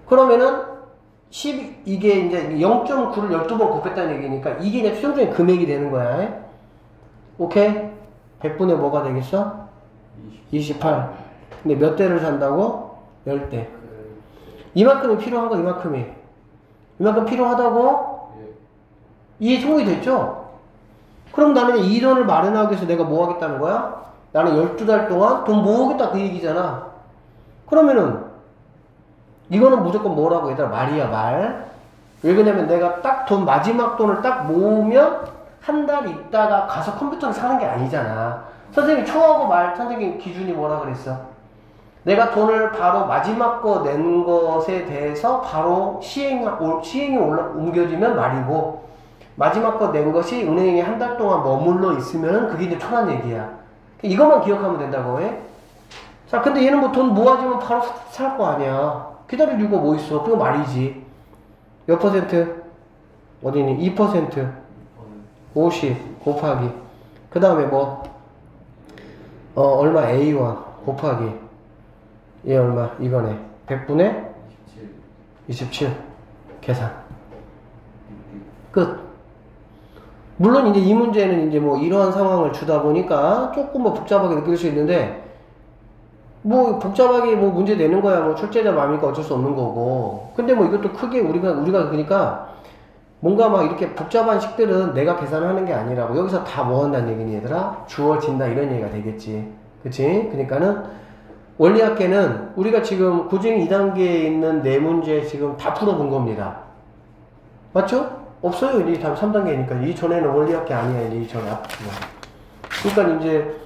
그러면은 이게 이제 0.9를 12번 곱했다는 얘기니까 이게 이제 최종적인 금액이 되는 거야. 오케이? 100분의 뭐가 되겠어? 28. 근데 몇 대를 산다고? 10대. 이만큼이 필요한 거, 이만큼이. 이만큼 필요하다고? 이해 통이 됐죠? 그럼 나는 이 돈을 마련하기 위해서 내가 뭐 하겠다는 거야? 나는 12달 동안 돈 모으겠다 그 얘기잖아. 그러면은 이거는 무조건 뭐라고 얘들아? 말이야, 말. 왜 그러냐면 내가 딱 마지막 돈을 딱 모으면 한 달 있다가 가서 컴퓨터를 사는 게 아니잖아. 선생님이 초하고 말, 선생님 기준이 뭐라 그랬어? 내가 돈을 바로 마지막 거 낸 것에 대해서 바로 시행이 옮겨지면 말이고, 마지막 거 낸 것이 은행에 한 달 동안 머물러 있으면 그게 이제 초란 얘기야. 이것만 기억하면 된다고 해. 자, 근데 얘는 뭐 돈 모아지면 바로 살 거 아니야. 기다릴 이유가 뭐 있어? 그거 말이지. 몇 퍼센트? 어디니? 2%. 50 곱하기. 그 다음에 뭐? 얼마? A1 곱하기. 얘 얼마? 이번에 100분의 27. 계산. 끝. 물론 이제 이 문제는 이제 뭐 이러한 상황을 주다 보니까 조금 뭐 복잡하게 느낄 수 있는데, 뭐 복잡하게 뭐 문제 내는 거야. 뭐 출제자 마음이니까 어쩔 수 없는 거고. 근데 뭐 이것도 크게 우리가 그러니까 뭔가 막 이렇게 복잡한 식들은 내가 계산하는 게 아니라고. 여기서 다 뭐 한다는 얘기니 얘들아? 주어진다 이런 얘기가 되겠지. 그치? 그러니까는 원리학계는 우리가 지금 고증 2단계에 있는 네 문제 지금 다 풀어본 겁니다. 맞죠? 없어요. 이제 다음 3단계니까. 이 전에는 원리학계 아니야. 이제 이 전에 앞으로. 그러니까 이제